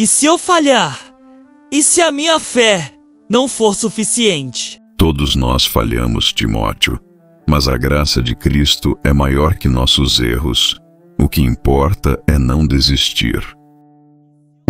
E se eu falhar? E se a minha fé não for suficiente? Todos nós falhamos, Timóteo, mas a graça de Cristo é maior que nossos erros. O que importa é não desistir.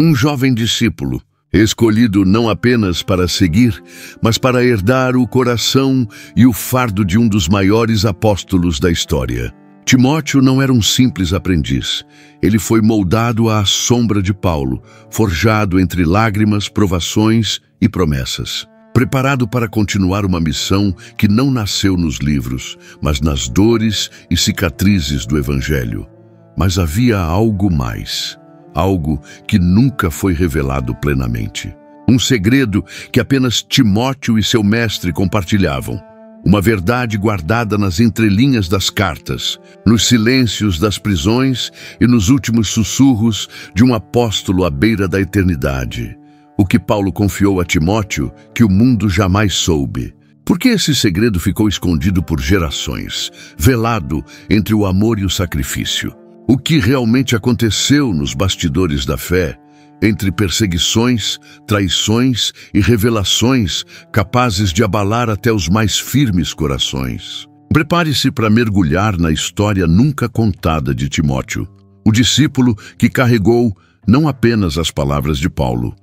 Um jovem discípulo, escolhido não apenas para seguir, mas para herdar o coração e o fardo de um dos maiores apóstolos da história. Timóteo não era um simples aprendiz. Ele foi moldado à sombra de Paulo, forjado entre lágrimas, provações e promessas. Preparado para continuar uma missão que não nasceu nos livros, mas nas dores e cicatrizes do Evangelho. Mas havia algo mais, algo que nunca foi revelado plenamente. Um segredo que apenas Timóteo e seu mestre compartilhavam. Uma verdade guardada nas entrelinhas das cartas, nos silêncios das prisões e nos últimos sussurros de um apóstolo à beira da eternidade. O que Paulo confiou a Timóteo que o mundo jamais soube. Por que esse segredo ficou escondido por gerações, velado entre o amor e o sacrifício? O que realmente aconteceu nos bastidores da fé, entre perseguições, traições e revelações capazes de abalar até os mais firmes corações? Prepare-se para mergulhar na história nunca contada de Timóteo, o discípulo que carregou não apenas as palavras de Paulo,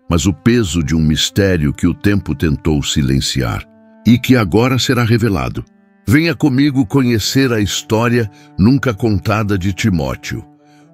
mas o peso de um mistério que o tempo tentou silenciar e que agora será revelado. Venha comigo conhecer a história nunca contada de Timóteo,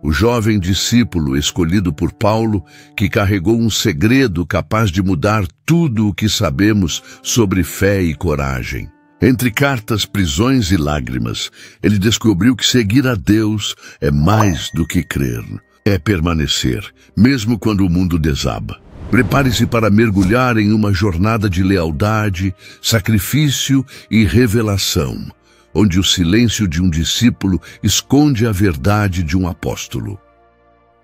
o jovem discípulo escolhido por Paulo que carregou um segredo capaz de mudar tudo o que sabemos sobre fé e coragem. Entre cartas, prisões e lágrimas, ele descobriu que seguir a Deus é mais do que crer, é permanecer, mesmo quando o mundo desaba. Prepare-se para mergulhar em uma jornada de lealdade, sacrifício e revelação, onde o silêncio de um discípulo esconde a verdade de um apóstolo.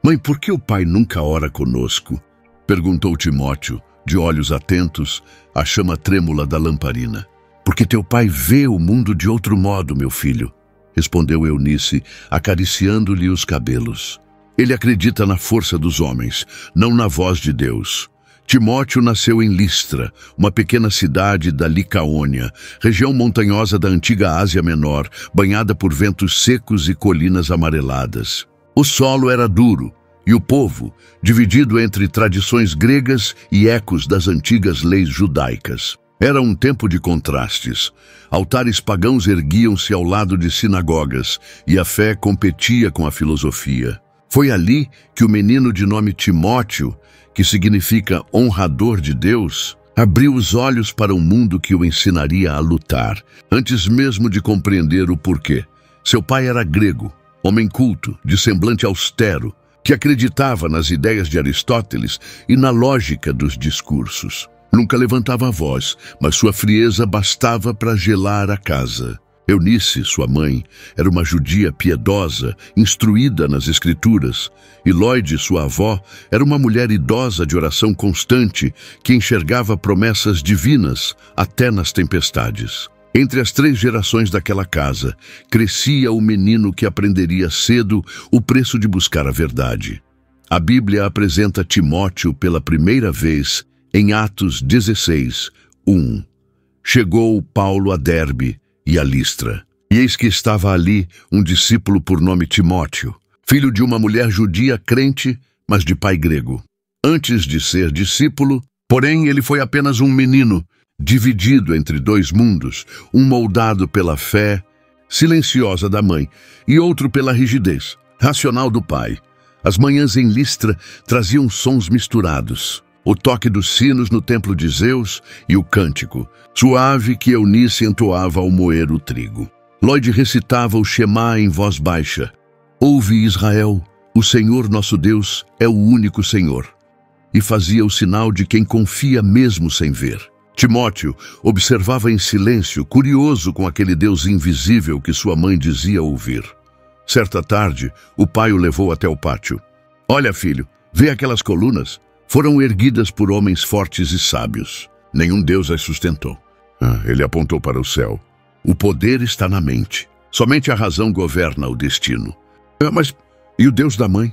Mãe, por que o pai nunca ora conosco? Perguntou Timóteo, de olhos atentos à chama trêmula da lamparina. Porque teu pai vê o mundo de outro modo, meu filho, respondeu Eunice, acariciando-lhe os cabelos. Ele acredita na força dos homens, não na voz de Deus. Timóteo nasceu em Listra, uma pequena cidade da Licaônia, região montanhosa da antiga Ásia Menor, banhada por ventos secos e colinas amareladas. O solo era duro, e o povo, dividido entre tradições gregas e ecos das antigas leis judaicas. Era um tempo de contrastes. Altares pagãos erguiam-se ao lado de sinagogas, e a fé competia com a filosofia. Foi ali que o menino de nome Timóteo, que significa honrador de Deus, abriu os olhos para um mundo que o ensinaria a lutar, antes mesmo de compreender o porquê. Seu pai era grego, homem culto, de semblante austero, que acreditava nas ideias de Aristóteles e na lógica dos discursos. Nunca levantava a voz, mas sua frieza bastava para gelar a casa. Eunice, sua mãe, era uma judia piedosa, instruída nas escrituras, e Lloyd, sua avó, era uma mulher idosa de oração constante que enxergava promessas divinas até nas tempestades. Entre as 3 gerações daquela casa, crescia o menino que aprenderia cedo o preço de buscar a verdade. A Bíblia apresenta Timóteo pela primeira vez em Atos 16, 1. Chegou Paulo a Derbe e a Listra. E eis que estava ali um discípulo por nome Timóteo, filho de uma mulher judia crente, mas de pai grego. Antes de ser discípulo, porém, ele foi apenas um menino, dividido entre 2 mundos, um moldado pela fé silenciosa da mãe e outro pela rigidez racional do pai. As manhãs em Listra traziam sons misturados. O toque dos sinos no templo de Zeus e o cântico, suave que Eunice entoava ao moer o trigo. Lloyd recitava o Shema em voz baixa. Ouve, Israel, o Senhor nosso Deus é o único Senhor. E fazia o sinal de quem confia mesmo sem ver. Timóteo observava em silêncio, curioso com aquele Deus invisível que sua mãe dizia ouvir. Certa tarde, o pai o levou até o pátio. Olha, filho, vê aquelas colunas? Foram erguidas por homens fortes e sábios. Nenhum Deus as sustentou. Ele apontou para o céu. O poder está na mente. Somente a razão governa o destino. Mas e o Deus da mãe?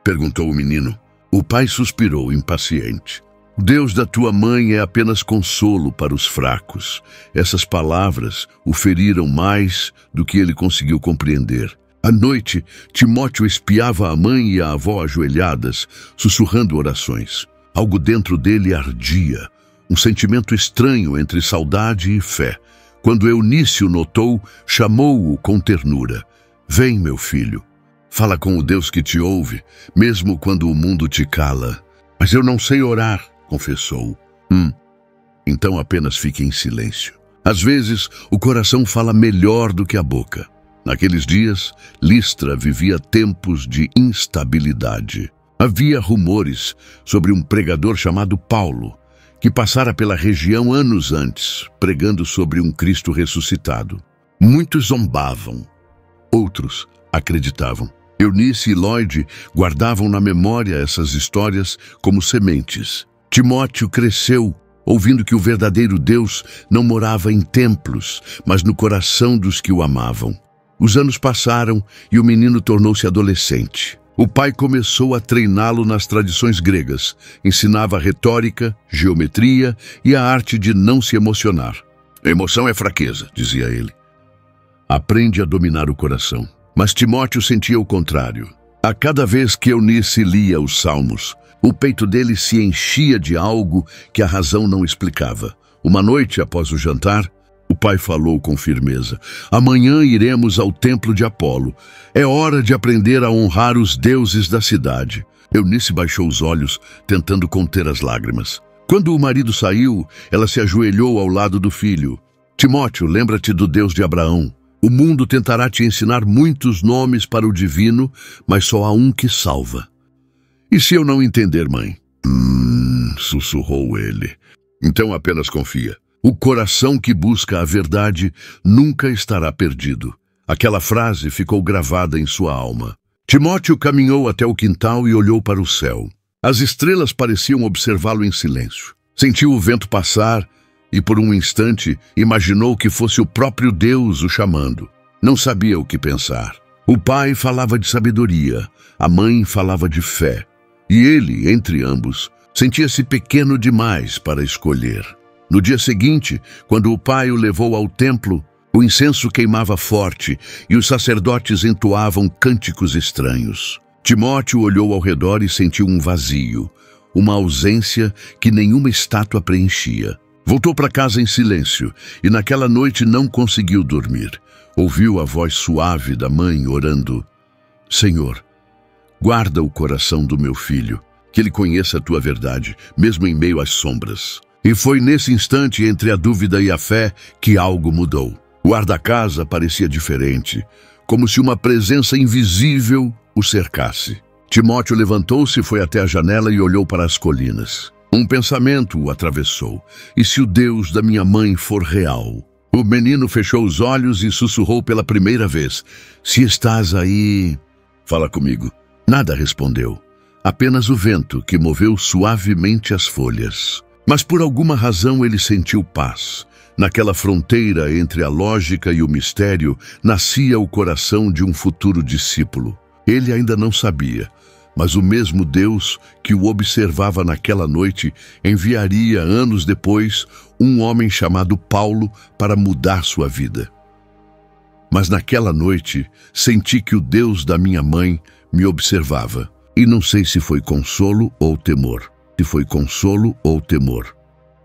Perguntou o menino. O pai suspirou, impaciente. O Deus da tua mãe é apenas consolo para os fracos. Essas palavras o feriram mais do que ele conseguiu compreender. À noite, Timóteo espiava a mãe e a avó ajoelhadas, sussurrando orações. Algo dentro dele ardia, um sentimento estranho entre saudade e fé. Quando Eunice o notou, chamou-o com ternura. Vem, meu filho. Fala com o Deus que te ouve, mesmo quando o mundo te cala. Mas eu não sei orar, confessou. Então apenas fique em silêncio. Às vezes, o coração fala melhor do que a boca. Naqueles dias, Listra vivia tempos de instabilidade. Havia rumores sobre um pregador chamado Paulo, que passara pela região anos antes, pregando sobre um Cristo ressuscitado. Muitos zombavam, outros acreditavam. Eunice e Lloyd guardavam na memória essas histórias como sementes. Timóteo cresceu, ouvindo que o verdadeiro Deus não morava em templos, mas no coração dos que o amavam. Os anos passaram e o menino tornou-se adolescente. O pai começou a treiná-lo nas tradições gregas, ensinava retórica, geometria e a arte de não se emocionar. Emoção é fraqueza, dizia ele. Aprende a dominar o coração. Mas Timóteo sentia o contrário. A cada vez que Eunice lia os salmos, o peito dele se enchia de algo que a razão não explicava. Uma noite após o jantar, o pai falou com firmeza. Amanhã iremos ao templo de Apolo. É hora de aprender a honrar os deuses da cidade. Eunice baixou os olhos, tentando conter as lágrimas. Quando o marido saiu, ela se ajoelhou ao lado do filho. Timóteo, lembra-te do Deus de Abraão. O mundo tentará te ensinar muitos nomes para o divino, mas só há um que salva. E se eu não entender, mãe? Sussurrou ele. Então apenas confia. O coração que busca a verdade nunca estará perdido. Aquela frase ficou gravada em sua alma. Timóteo caminhou até o quintal e olhou para o céu. As estrelas pareciam observá-lo em silêncio. Sentiu o vento passar e, por um instante, imaginou que fosse o próprio Deus o chamando. Não sabia o que pensar. O pai falava de sabedoria, a mãe falava de fé. E ele, entre ambos, sentia-se pequeno demais para escolher. No dia seguinte, quando o pai o levou ao templo, o incenso queimava forte e os sacerdotes entoavam cânticos estranhos. Timóteo olhou ao redor e sentiu um vazio, uma ausência que nenhuma estátua preenchia. Voltou para casa em silêncio e naquela noite não conseguiu dormir. Ouviu a voz suave da mãe orando. Senhor, guarda o coração do meu filho, que ele conheça a tua verdade, mesmo em meio às sombras. E foi nesse instante, entre a dúvida e a fé, que algo mudou. O guarda-casa parecia diferente, como se uma presença invisível o cercasse. Timóteo levantou-se, foi até a janela e olhou para as colinas. Um pensamento o atravessou. E se o Deus da minha mãe for real? O menino fechou os olhos e sussurrou pela primeira vez. Se estás aí, fala comigo. Nada respondeu. Apenas o vento que moveu suavemente as folhas. Mas por alguma razão ele sentiu paz. Naquela fronteira entre a lógica e o mistério, nascia o coração de um futuro discípulo. Ele ainda não sabia, mas o mesmo Deus que o observava naquela noite enviaria, anos depois, um homem chamado Paulo para mudar sua vida. Mas naquela noite, senti que o Deus da minha mãe me observava. E não sei se foi consolo ou temor. Se foi consolo ou temor.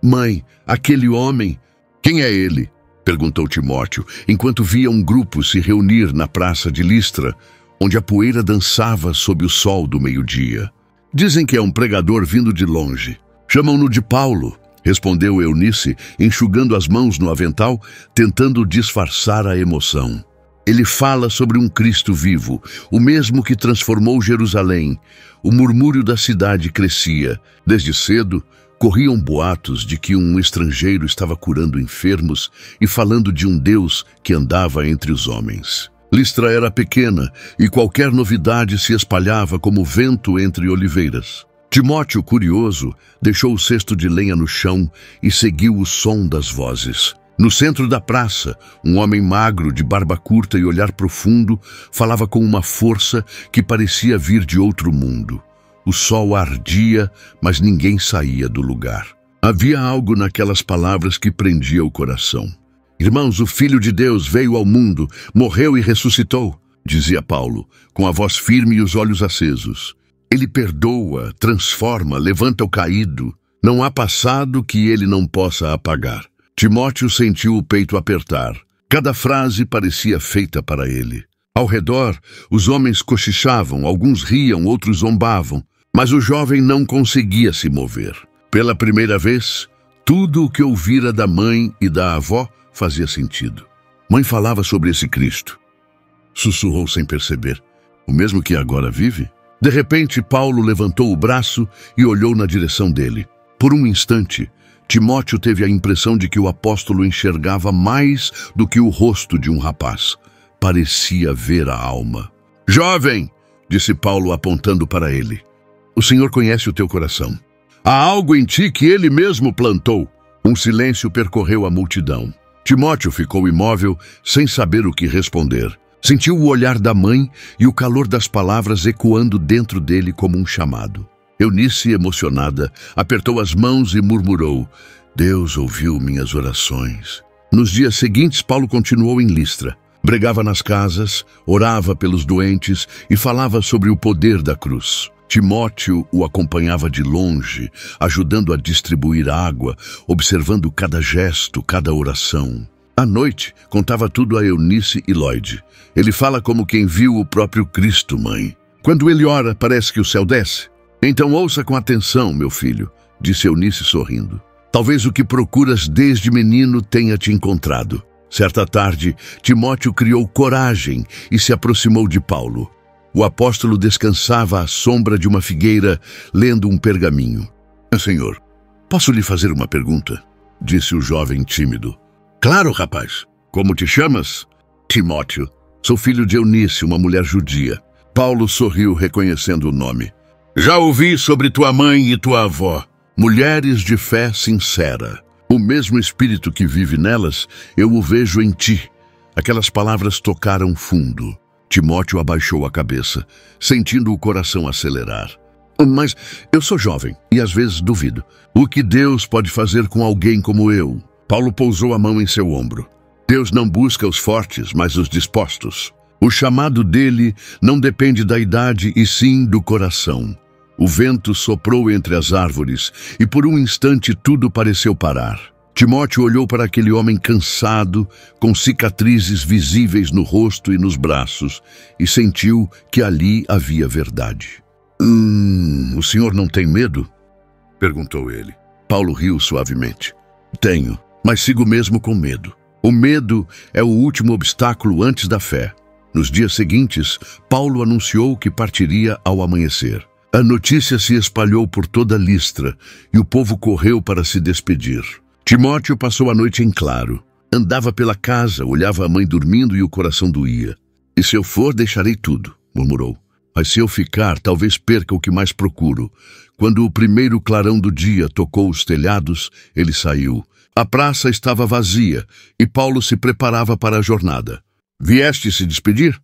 Mãe, aquele homem, quem é ele? Perguntou Timóteo, enquanto via um grupo se reunir na praça de Listra, onde a poeira dançava sob o sol do meio-dia. Dizem que é um pregador vindo de longe. Chamam-no de Paulo, respondeu Eunice, enxugando as mãos no avental, tentando disfarçar a emoção. Ele fala sobre um Cristo vivo, o mesmo que transformou Jerusalém. O murmúrio da cidade crescia. Desde cedo, corriam boatos de que um estrangeiro estava curando enfermos e falando de um Deus que andava entre os homens. Listra era pequena e qualquer novidade se espalhava como vento entre oliveiras. Timóteo, curioso, deixou o cesto de lenha no chão e seguiu o som das vozes. No centro da praça, um homem magro, de barba curta e olhar profundo, falava com uma força que parecia vir de outro mundo. O sol ardia, mas ninguém saía do lugar. Havia algo naquelas palavras que prendia o coração. Irmãos, o Filho de Deus veio ao mundo, morreu e ressuscitou, dizia Paulo, com a voz firme e os olhos acesos. Ele perdoa, transforma, levanta o caído. Não há passado que ele não possa apagar. Timóteo sentiu o peito apertar. Cada frase parecia feita para ele. Ao redor, os homens cochichavam, alguns riam, outros zombavam, mas o jovem não conseguia se mover. Pela primeira vez, tudo o que ouvira da mãe e da avó fazia sentido. Mãe falava sobre esse Cristo. Sussurrou sem perceber. O mesmo que agora vive? De repente, Paulo levantou o braço e olhou na direção dele. Por um instante, Timóteo teve a impressão de que o apóstolo enxergava mais do que o rosto de um rapaz. Parecia ver a alma. Jovem, disse Paulo apontando para ele, o Senhor conhece o teu coração. Há algo em ti que ele mesmo plantou. Um silêncio percorreu a multidão. Timóteo ficou imóvel, sem saber o que responder. Sentiu o olhar da mãe e o calor das palavras ecoando dentro dele como um chamado. Eunice, emocionada, apertou as mãos e murmurou: Deus ouviu minhas orações. Nos dias seguintes, Paulo continuou em Listra. Pregava nas casas, orava pelos doentes e falava sobre o poder da cruz. Timóteo o acompanhava de longe, ajudando a distribuir água, observando cada gesto, cada oração. À noite, contava tudo a Eunice e Lloyd. Ele fala como quem viu o próprio Cristo, mãe. Quando ele ora, parece que o céu desce. Então ouça com atenção, meu filho, disse Eunice sorrindo. Talvez o que procuras desde menino tenha te encontrado. Certa tarde, Timóteo criou coragem e se aproximou de Paulo. O apóstolo descansava à sombra de uma figueira, lendo um pergaminho. Senhor, posso lhe fazer uma pergunta? Disse o jovem tímido. Claro, rapaz. Como te chamas? Timóteo. Sou filho de Eunice, uma mulher judia. Paulo sorriu, reconhecendo o nome. Já ouvi sobre tua mãe e tua avó. Mulheres de fé sincera. O mesmo espírito que vive nelas, eu o vejo em ti. Aquelas palavras tocaram fundo. Timóteo abaixou a cabeça, sentindo o coração acelerar. Mas eu sou jovem e às vezes duvido. O que Deus pode fazer com alguém como eu? Paulo pousou a mão em seu ombro. Deus não busca os fortes, mas os dispostos. O chamado dele não depende da idade e sim do coração. O vento soprou entre as árvores e por um instante tudo pareceu parar. Timóteo olhou para aquele homem cansado, com cicatrizes visíveis no rosto e nos braços, e sentiu que ali havia verdade. O senhor não tem medo? Perguntou ele. Paulo riu suavemente. Tenho, mas sigo mesmo com medo. O medo é o último obstáculo antes da fé. Nos dias seguintes, Paulo anunciou que partiria ao amanhecer. A notícia se espalhou por toda Listra, e o povo correu para se despedir. Timóteo passou a noite em claro. Andava pela casa, olhava a mãe dormindo e o coração doía. E se eu for, deixarei tudo, murmurou. Mas se eu ficar, talvez perca o que mais procuro. Quando o primeiro clarão do dia tocou os telhados, ele saiu. A praça estava vazia e Paulo se preparava para a jornada. Vieste se despedir?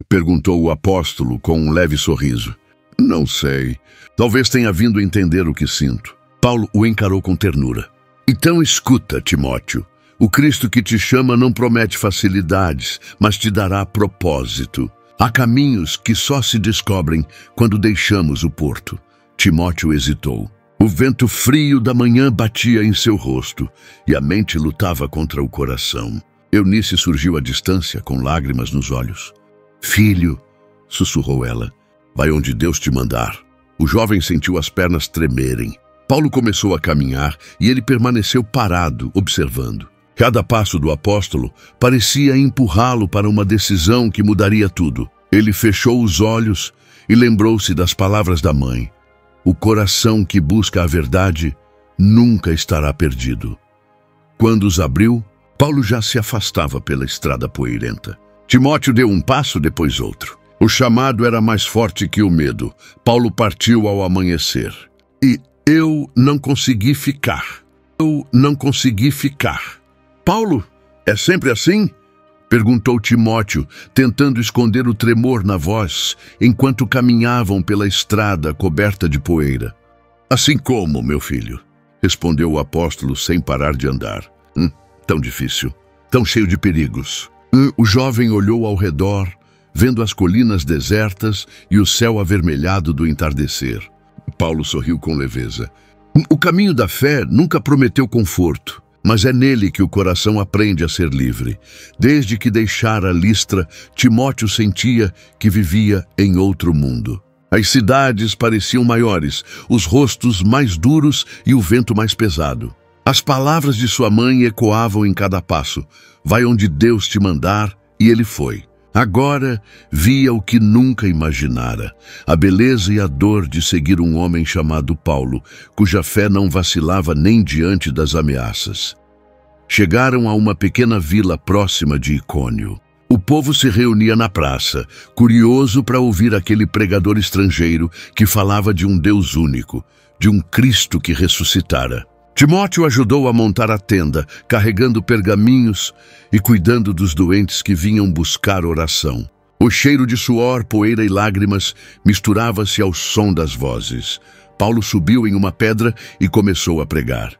Perguntou o apóstolo com um leve sorriso. Não sei. Talvez tenha vindo entender o que sinto. Paulo o encarou com ternura. Então escuta, Timóteo. O Cristo que te chama não promete facilidades, mas te dará propósito. Há caminhos que só se descobrem quando deixamos o porto. Timóteo hesitou. O vento frio da manhã batia em seu rosto e a mente lutava contra o coração. Eunice surgiu à distância, com lágrimas nos olhos. Filho, sussurrou ela, vai onde Deus te mandar. O jovem sentiu as pernas tremerem. Paulo começou a caminhar e ele permaneceu parado, observando. Cada passo do apóstolo parecia empurrá-lo para uma decisão que mudaria tudo. Ele fechou os olhos e lembrou-se das palavras da mãe. O coração que busca a verdade nunca estará perdido. Quando os abriu, Paulo já se afastava pela estrada poeirenta. Timóteo deu um passo, depois outro. O chamado era mais forte que o medo. Paulo partiu ao amanhecer. E eu não consegui ficar. Paulo, é sempre assim? Perguntou Timóteo, tentando esconder o tremor na voz, enquanto caminhavam pela estrada coberta de poeira. Assim como, meu filho, respondeu o apóstolo sem parar de andar. Tão difícil, tão cheio de perigos. O jovem olhou ao redor, vendo as colinas desertas e o céu avermelhado do entardecer. Paulo sorriu com leveza. O caminho da fé nunca prometeu conforto, mas é nele que o coração aprende a ser livre. Desde que deixara Listra, Timóteo sentia que vivia em outro mundo. As cidades pareciam maiores, os rostos mais duros e o vento mais pesado. As palavras de sua mãe ecoavam em cada passo. Vai onde Deus te mandar, e ele foi. Agora via o que nunca imaginara, a beleza e a dor de seguir um homem chamado Paulo, cuja fé não vacilava nem diante das ameaças. Chegaram a uma pequena vila próxima de Icônio. O povo se reunia na praça, curioso para ouvir aquele pregador estrangeiro que falava de um Deus único, de um Cristo que ressuscitara. Timóteo ajudou a montar a tenda, carregando pergaminhos e cuidando dos doentes que vinham buscar oração. O cheiro de suor, poeira e lágrimas misturava-se ao som das vozes. Paulo subiu em uma pedra e começou a pregar.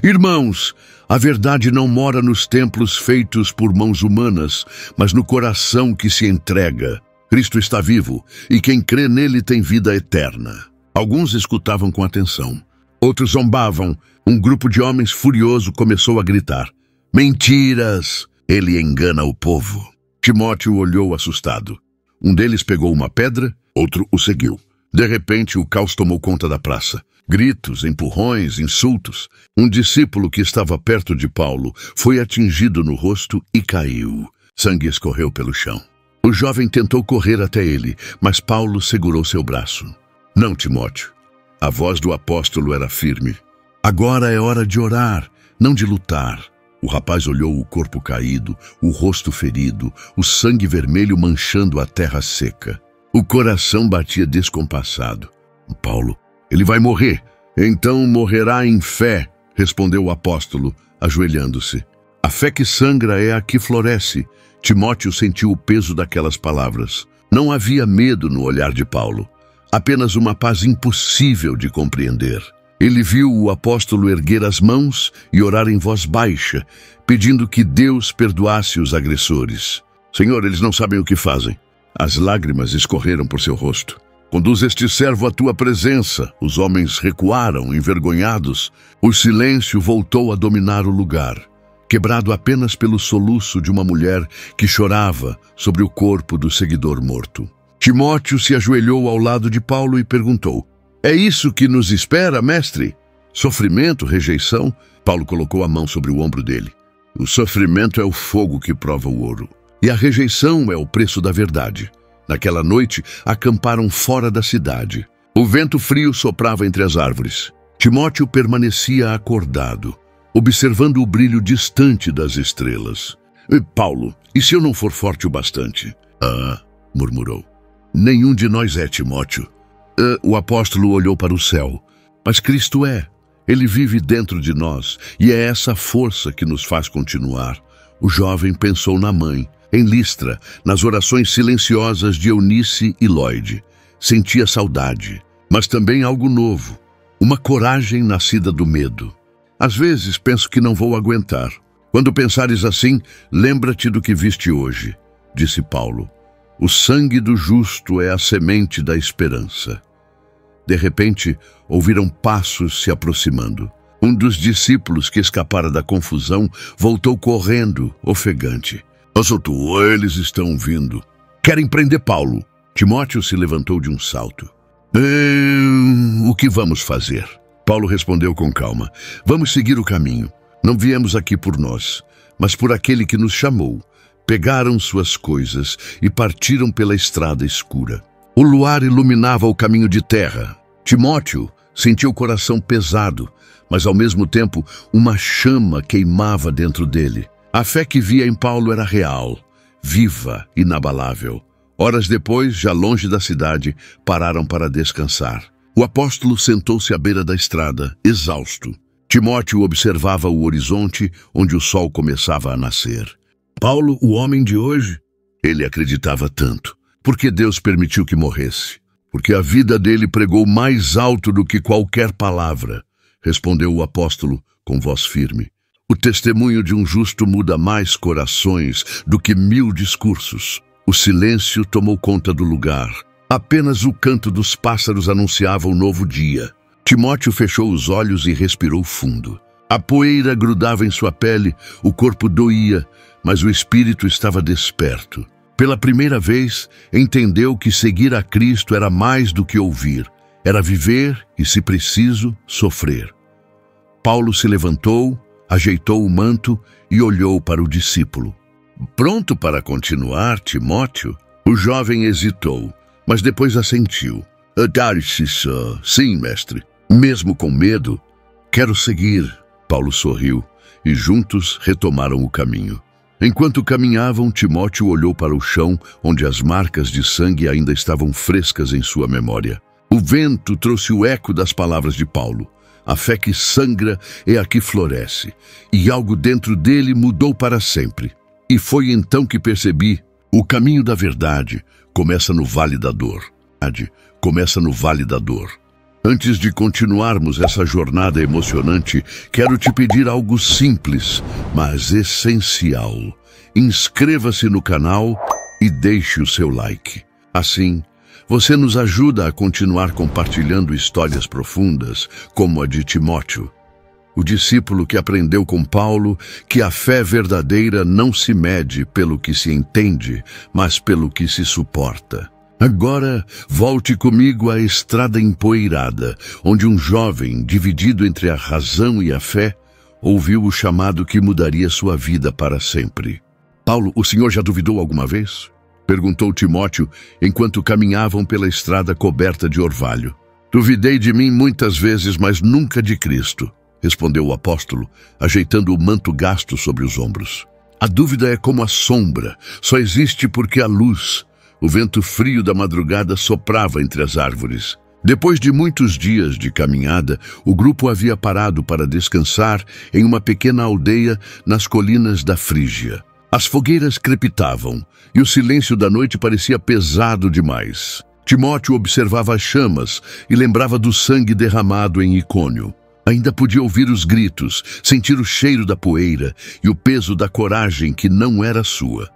Irmãos, a verdade não mora nos templos feitos por mãos humanas, mas no coração que se entrega. Cristo está vivo, e quem crê nele tem vida eterna. Alguns escutavam com atenção. Outros zombavam. Um grupo de homens furioso começou a gritar. Mentiras! Ele engana o povo. Timóteo olhou assustado. Um deles pegou uma pedra, outro o seguiu. De repente, o caos tomou conta da praça. Gritos, empurrões, insultos. Um discípulo que estava perto de Paulo foi atingido no rosto e caiu. Sangue escorreu pelo chão. O jovem tentou correr até ele, mas Paulo segurou seu braço. Não, Timóteo. A voz do apóstolo era firme. Agora é hora de orar, não de lutar. O rapaz olhou o corpo caído, o rosto ferido, o sangue vermelho manchando a terra seca. O coração batia descompassado. Paulo, ele vai morrer. Então morrerá em fé, respondeu o apóstolo, ajoelhando-se. A fé que sangra é a que floresce. Timóteo sentiu o peso daquelas palavras. Não havia medo no olhar de Paulo, apenas uma paz impossível de compreender. Ele viu o apóstolo erguer as mãos e orar em voz baixa, pedindo que Deus perdoasse os agressores. Senhor, eles não sabem o que fazem. As lágrimas escorreram por seu rosto. Conduz este servo à tua presença. Os homens recuaram, envergonhados. O silêncio voltou a dominar o lugar, quebrado apenas pelo soluço de uma mulher que chorava sobre o corpo do seguidor morto. Timóteo se ajoelhou ao lado de Paulo e perguntou: É isso que nos espera, mestre? Sofrimento, rejeição? Paulo colocou a mão sobre o ombro dele. O sofrimento é o fogo que prova o ouro, e a rejeição é o preço da verdade. Naquela noite, acamparam fora da cidade. O vento frio soprava entre as árvores. Timóteo permanecia acordado, observando o brilho distante das estrelas. Paulo, e se eu não for forte o bastante? Murmurou. Nenhum de nós é, Timóteo. O apóstolo olhou para o céu. Mas Cristo é. Ele vive dentro de nós, e é essa força que nos faz continuar. O jovem pensou na mãe, em Listra, nas orações silenciosas de Eunice e Lloyd. Sentia saudade, mas também algo novo, uma coragem nascida do medo. Às vezes penso que não vou aguentar. Quando pensares assim, lembra-te do que viste hoje, disse Paulo. O sangue do justo é a semente da esperança. De repente, ouviram passos se aproximando. Um dos discípulos que escapara da confusão voltou correndo, ofegante. Assunto, eles estão vindo. Querem prender Paulo. Timóteo se levantou de um salto. O que vamos fazer? Paulo respondeu com calma. Vamos seguir o caminho. Não viemos aqui por nós, mas por aquele que nos chamou. Pegaram suas coisas e partiram pela estrada escura. O luar iluminava o caminho de terra. Timóteo sentiu o coração pesado, mas ao mesmo tempo uma chama queimava dentro dele. A fé que via em Paulo era real, viva, inabalável. Horas depois, já longe da cidade, pararam para descansar. O apóstolo sentou-se à beira da estrada, exausto. Timóteo observava o horizonte, onde o sol começava a nascer. Paulo, o homem de hoje? Ele acreditava tanto. Porque Deus permitiu que morresse? Porque a vida dele pregou mais alto do que qualquer palavra, respondeu o apóstolo com voz firme. O testemunho de um justo muda mais corações do que 1000 discursos. O silêncio tomou conta do lugar. Apenas o canto dos pássaros anunciava um novo dia. Timóteo fechou os olhos e respirou fundo. A poeira grudava em sua pele, o corpo doía, mas o espírito estava desperto. Pela primeira vez, entendeu que seguir a Cristo era mais do que ouvir. Era viver e, se preciso, sofrer. Paulo se levantou, ajeitou o manto e olhou para o discípulo. Pronto para continuar, Timóteo? O jovem hesitou, mas depois assentiu. Sim, mestre. Mesmo com medo, quero seguir. Paulo sorriu e juntos retomaram o caminho. Enquanto caminhavam, Timóteo olhou para o chão, onde as marcas de sangue ainda estavam frescas em sua memória. O vento trouxe o eco das palavras de Paulo. A fé que sangra é a que floresce, e algo dentro dele mudou para sempre. E foi então que percebi: o caminho da verdade começa no Vale da Dor. Começa no Vale da Dor. Antes de continuarmos essa jornada emocionante, quero te pedir algo simples, mas essencial. Inscreva-se no canal e deixe o seu like. Assim, você nos ajuda a continuar compartilhando histórias profundas, como a de Timóteo, o discípulo que aprendeu com Paulo que a fé verdadeira não se mede pelo que se entende, mas pelo que se suporta. Agora, volte comigo à estrada empoeirada, onde um jovem, dividido entre a razão e a fé, ouviu o chamado que mudaria sua vida para sempre. Paulo, o senhor já duvidou alguma vez? Perguntou Timóteo, enquanto caminhavam pela estrada coberta de orvalho. Duvidei de mim muitas vezes, mas nunca de Cristo, respondeu o apóstolo, ajeitando o manto gasto sobre os ombros. A dúvida é como a sombra, só existe porque há luz. O vento frio da madrugada soprava entre as árvores. Depois de muitos dias de caminhada, o grupo havia parado para descansar em uma pequena aldeia nas colinas da Frígia. As fogueiras crepitavam e o silêncio da noite parecia pesado demais. Timóteo observava as chamas e lembrava do sangue derramado em Icônio. Ainda podia ouvir os gritos, sentir o cheiro da poeira e o peso da coragem que não era sua.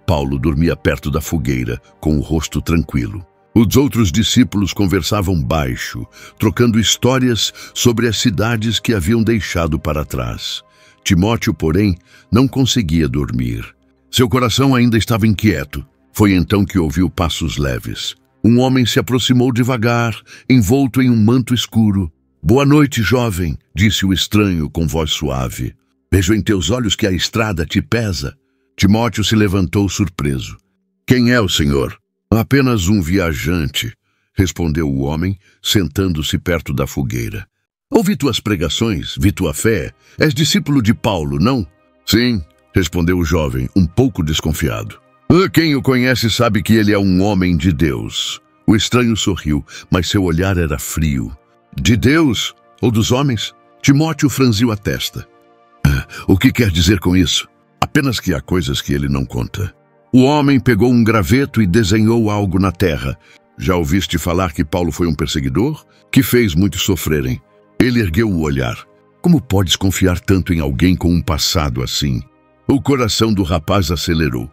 Paulo dormia perto da fogueira, com o rosto tranquilo. Os outros discípulos conversavam baixo, trocando histórias sobre as cidades que haviam deixado para trás. Timóteo, porém, não conseguia dormir. Seu coração ainda estava inquieto. Foi então que ouviu passos leves. Um homem se aproximou devagar, envolto em um manto escuro. «Boa noite, jovem», disse o estranho com voz suave. «Vejo em teus olhos que a estrada te pesa». Timóteo se levantou surpreso. «Quem é o senhor?» «Apenas um viajante», respondeu o homem, sentando-se perto da fogueira. «Ouvi tuas pregações, vi tua fé. És discípulo de Paulo, não?» «Sim», respondeu o jovem, um pouco desconfiado. «Quem o conhece sabe que ele é um homem de Deus». O estranho sorriu, mas seu olhar era frio. «De Deus? Ou dos homens?» Timóteo franziu a testa. «O que quer dizer com isso?» Apenas que há coisas que ele não conta. O homem pegou um graveto e desenhou algo na terra. Já ouviste falar que Paulo foi um perseguidor? Que fez muitos sofrerem. Ele ergueu o olhar. Como podes confiar tanto em alguém com um passado assim? O coração do rapaz acelerou.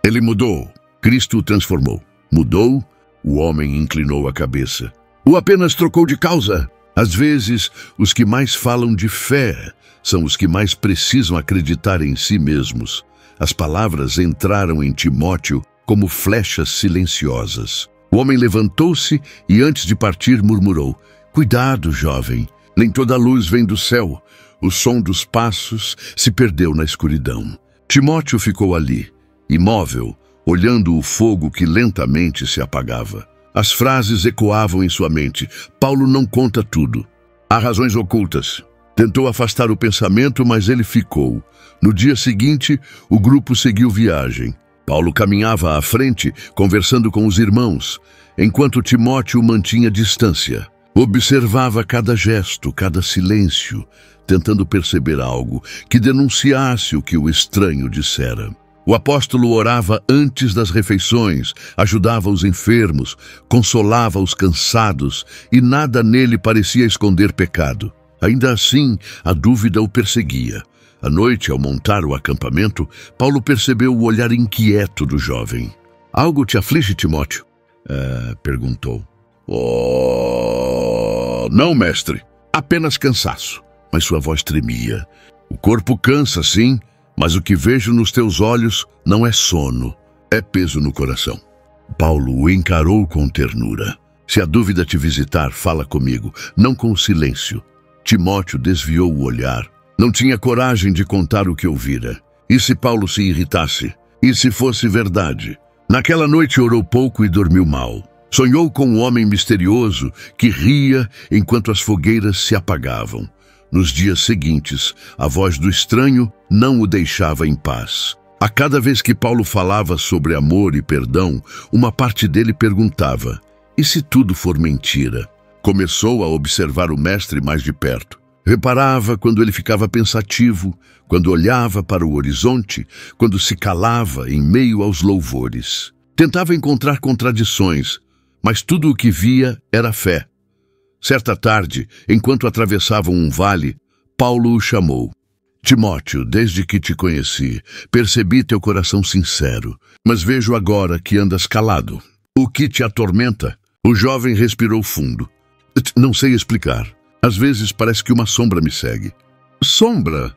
Ele mudou. Cristo o transformou. Mudou? O homem inclinou a cabeça. O apenas trocou de causa. Às vezes, os que mais falam de fé são os que mais precisam acreditar em si mesmos. As palavras entraram em Timóteo como flechas silenciosas. O homem levantou-se e, antes de partir, murmurou: «Cuidado, jovem, nem toda luz vem do céu». O som dos passos se perdeu na escuridão. Timóteo ficou ali, imóvel, olhando o fogo que lentamente se apagava. As frases ecoavam em sua mente. Paulo não conta tudo. Há razões ocultas. Tentou afastar o pensamento, mas ele ficou. No dia seguinte, o grupo seguiu viagem. Paulo caminhava à frente, conversando com os irmãos, enquanto Timóteo mantinha distância. Observava cada gesto, cada silêncio, tentando perceber algo que denunciasse o que o estranho dissera. O apóstolo orava antes das refeições, ajudava os enfermos, consolava os cansados, e nada nele parecia esconder pecado. Ainda assim, a dúvida o perseguia. À noite, ao montar o acampamento, Paulo percebeu o olhar inquieto do jovem. "Algo te aflige, Timóteo?" Perguntou. "Oh, não, mestre. Apenas cansaço." Mas sua voz tremia. "O corpo cansa, sim, mas o que vejo nos teus olhos não é sono, é peso no coração." Paulo o encarou com ternura. "Se a dúvida te visitar, fala comigo, não com o silêncio." Timóteo desviou o olhar. Não tinha coragem de contar o que ouvira. E se Paulo se irritasse? E se fosse verdade? Naquela noite orou pouco e dormiu mal. Sonhou com um homem misterioso que ria enquanto as fogueiras se apagavam. Nos dias seguintes, a voz do estranho não o deixava em paz. A cada vez que Paulo falava sobre amor e perdão, uma parte dele perguntava: "E se tudo for mentira?" Começou a observar o mestre mais de perto. Reparava quando ele ficava pensativo, quando olhava para o horizonte, quando se calava em meio aos louvores. Tentava encontrar contradições, mas tudo o que via era fé. Certa tarde, enquanto atravessavam um vale, Paulo o chamou. "Timóteo, desde que te conheci, percebi teu coração sincero, mas vejo agora que andas calado. O que te atormenta?" O jovem respirou fundo. "Não sei explicar. Às vezes parece que uma sombra me segue." "Sombra?"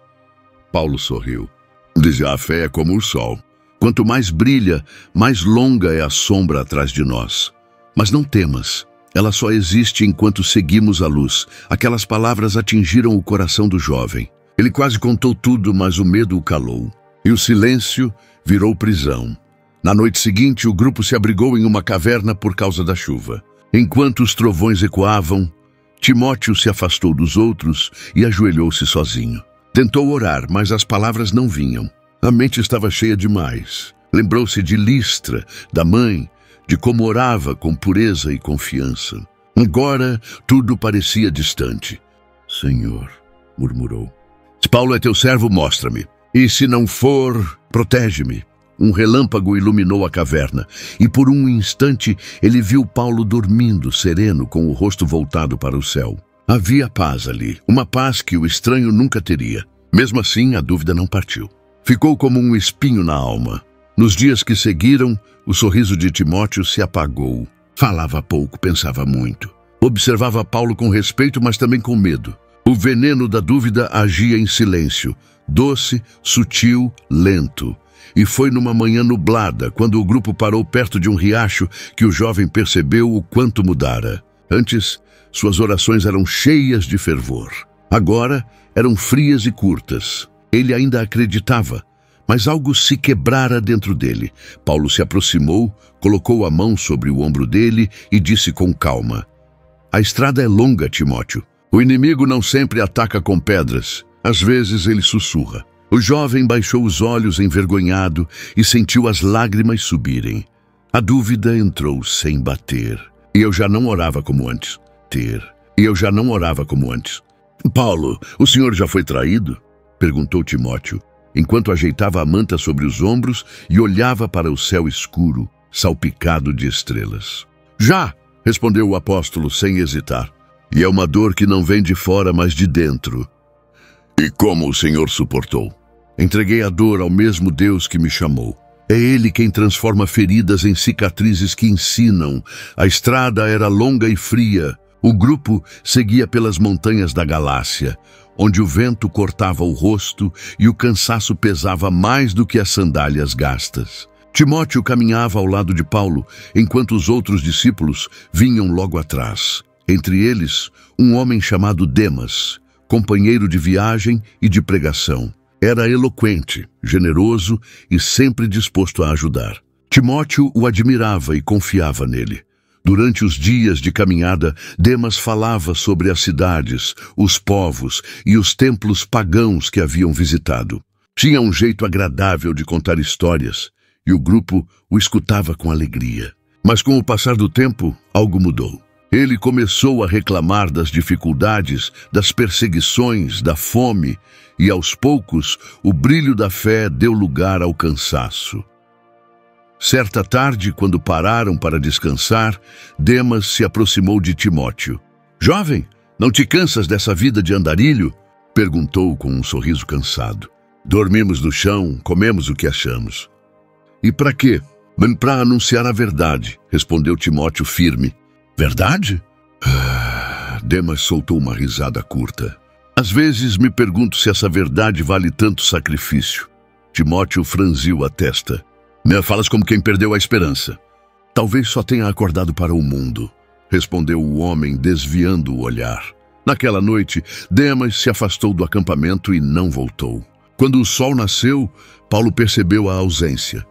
Paulo sorriu. Dizia: "A fé é como o sol. Quanto mais brilha, mais longa é a sombra atrás de nós. Mas não temas. Ela só existe enquanto seguimos a luz." Aquelas palavras atingiram o coração do jovem. Ele quase contou tudo, mas o medo o calou. E o silêncio virou prisão. Na noite seguinte, o grupo se abrigou em uma caverna por causa da chuva. Enquanto os trovões ecoavam, Timóteo se afastou dos outros e ajoelhou-se sozinho. Tentou orar, mas as palavras não vinham. A mente estava cheia demais. Lembrou-se de Listra, da mãe, de como orava com pureza e confiança. Agora tudo parecia distante. "Senhor", murmurou, "se Paulo é teu servo, mostra-me. E se não for, protege-me." Um relâmpago iluminou a caverna, e por um instante ele viu Paulo dormindo, sereno, com o rosto voltado para o céu. Havia paz ali, uma paz que o estranho nunca teria. Mesmo assim, a dúvida não partiu. Ficou como um espinho na alma. Nos dias que seguiram, o sorriso de Timóteo se apagou. Falava pouco, pensava muito. Observava Paulo com respeito, mas também com medo. O veneno da dúvida agia em silêncio, doce, sutil, lento. E foi numa manhã nublada, quando o grupo parou perto de um riacho, que o jovem percebeu o quanto mudara. Antes, suas orações eram cheias de fervor. Agora, eram frias e curtas. Ele ainda acreditava, mas algo se quebrara dentro dele. Paulo se aproximou, colocou a mão sobre o ombro dele e disse com calma: "A estrada é longa, Timóteo. O inimigo não sempre ataca com pedras. Às vezes ele sussurra." O jovem baixou os olhos envergonhado e sentiu as lágrimas subirem. A dúvida entrou sem bater. E eu já não orava como antes. "Paulo, o senhor já foi traído?" perguntou Timóteo, enquanto ajeitava a manta sobre os ombros e olhava para o céu escuro, salpicado de estrelas. "Já", respondeu o apóstolo sem hesitar. "E é uma dor que não vem de fora, mas de dentro." "E como o senhor suportou?" "Entreguei a dor ao mesmo Deus que me chamou. É Ele quem transforma feridas em cicatrizes que ensinam." A estrada era longa e fria. O grupo seguia pelas montanhas da Galácia, onde o vento cortava o rosto e o cansaço pesava mais do que as sandálias gastas. Timóteo caminhava ao lado de Paulo, enquanto os outros discípulos vinham logo atrás. Entre eles, um homem chamado Demas, companheiro de viagem e de pregação. Era eloquente, generoso e sempre disposto a ajudar. Timóteo o admirava e confiava nele. Durante os dias de caminhada, Demas falava sobre as cidades, os povos e os templos pagãos que haviam visitado. Tinha um jeito agradável de contar histórias, e o grupo o escutava com alegria. Mas com o passar do tempo, algo mudou. Ele começou a reclamar das dificuldades, das perseguições, da fome, e aos poucos o brilho da fé deu lugar ao cansaço. Certa tarde, quando pararam para descansar, Demas se aproximou de Timóteo. "Jovem, não te cansas dessa vida de andarilho?" perguntou com um sorriso cansado. "Dormimos no chão, comemos o que achamos." "E para quê?" "Para anunciar a verdade", respondeu Timóteo firme. "Verdade?" Demas soltou uma risada curta. "Às vezes me pergunto se essa verdade vale tanto sacrifício." Timóteo franziu a testa. "Me falas como quem perdeu a esperança." "Talvez só tenha acordado para o mundo", respondeu o homem, desviando o olhar. Naquela noite, Demas se afastou do acampamento e não voltou. Quando o sol nasceu, Paulo percebeu a ausência.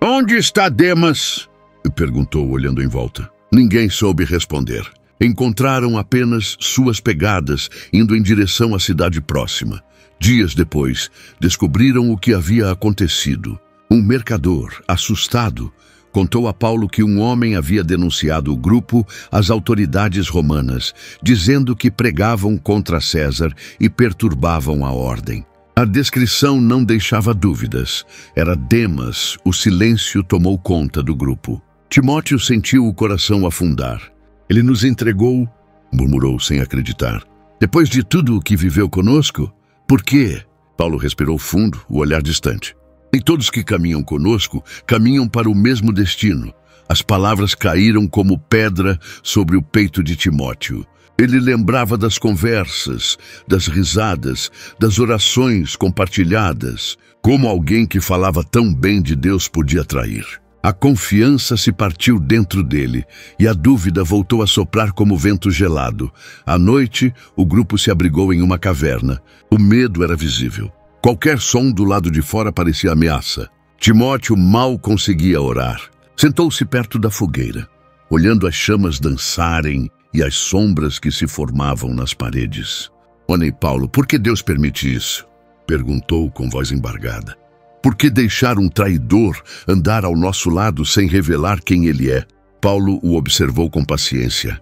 "Onde está Demas?" perguntou, olhando em volta. Ninguém soube responder. Encontraram apenas suas pegadas, indo em direção à cidade próxima. Dias depois, descobriram o que havia acontecido. Um mercador, assustado, contou a Paulo que um homem havia denunciado o grupo às autoridades romanas, dizendo que pregavam contra César e perturbavam a ordem. A descrição não deixava dúvidas. Era Demas. O silêncio tomou conta do grupo. Timóteo sentiu o coração afundar. "Ele nos entregou", murmurou sem acreditar. "Depois de tudo o que viveu conosco? Por quê?" Paulo respirou fundo, o olhar distante. "E todos que caminham conosco caminham para o mesmo destino." As palavras caíram como pedra sobre o peito de Timóteo. Ele lembrava das conversas, das risadas, das orações compartilhadas. Como alguém que falava tão bem de Deus podia trair? A confiança se partiu dentro dele e a dúvida voltou a soprar como vento gelado. À noite, o grupo se abrigou em uma caverna. O medo era visível. Qualquer som do lado de fora parecia ameaça. Timóteo mal conseguia orar. Sentou-se perto da fogueira, olhando as chamas dançarem e as sombras que se formavam nas paredes. "Olhem, Paulo, por que Deus permite isso?" perguntou com voz embargada. "Por que deixar um traidor andar ao nosso lado sem revelar quem ele é?" Paulo o observou com paciência.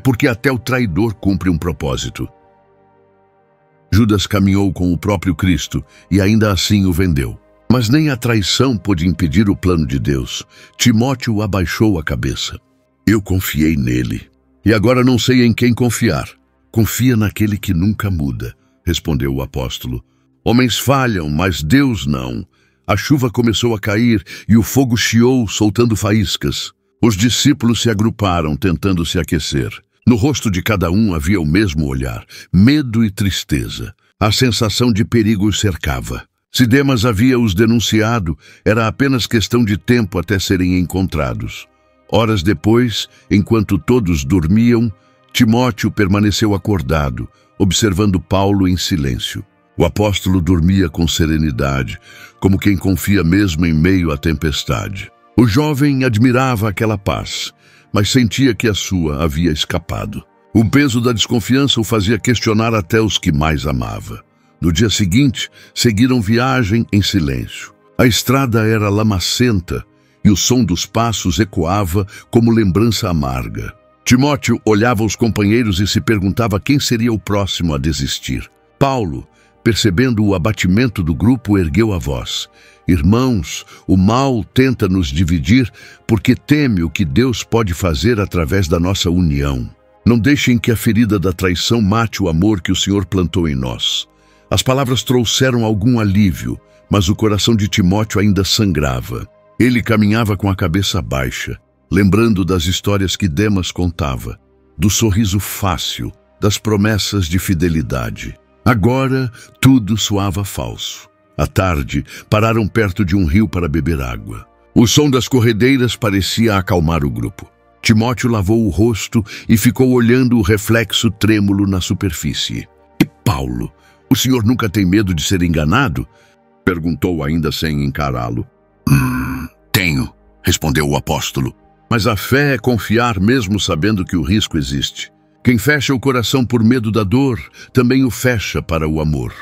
"Porque até o traidor cumpre um propósito." Judas caminhou com o próprio Cristo e ainda assim o vendeu. Mas nem a traição pôde impedir o plano de Deus. Timóteo abaixou a cabeça. "Eu confiei nele. E agora não sei em quem confiar." "Confia naquele que nunca muda", respondeu o apóstolo. "Homens falham, mas Deus não." A chuva começou a cair e o fogo chiou, soltando faíscas. Os discípulos se agruparam, tentando se aquecer. No rosto de cada um havia o mesmo olhar, medo e tristeza. A sensação de perigo os cercava. Se Demas havia os denunciado, era apenas questão de tempo até serem encontrados. Horas depois, enquanto todos dormiam, Timóteo permaneceu acordado, observando Paulo em silêncio. O apóstolo dormia com serenidade, como quem confia mesmo em meio à tempestade. O jovem admirava aquela paz, mas sentia que a sua havia escapado. O peso da desconfiança o fazia questionar até os que mais amava. No dia seguinte, seguiram viagem em silêncio. A estrada era lamacenta e o som dos passos ecoava como lembrança amarga. Timóteo olhava os companheiros e se perguntava quem seria o próximo a desistir. Paulo, percebendo o abatimento do grupo, ergueu a voz. "Irmãos, o mal tenta nos dividir porque teme o que Deus pode fazer através da nossa união. Não deixem que a ferida da traição mate o amor que o Senhor plantou em nós." As palavras trouxeram algum alívio, mas o coração de Timóteo ainda sangrava. Ele caminhava com a cabeça baixa, lembrando das histórias que Demas contava, do sorriso fácil, das promessas de fidelidade. Agora, tudo soava falso. À tarde, pararam perto de um rio para beber água. O som das corredeiras parecia acalmar o grupo. Timóteo lavou o rosto e ficou olhando o reflexo trêmulo na superfície. "E Paulo, o senhor nunca tem medo de ser enganado?" perguntou ainda sem encará-lo. Tenho", respondeu o apóstolo. "Mas a fé é confiar mesmo sabendo que o risco existe. Quem fecha o coração por medo da dor, também o fecha para o amor."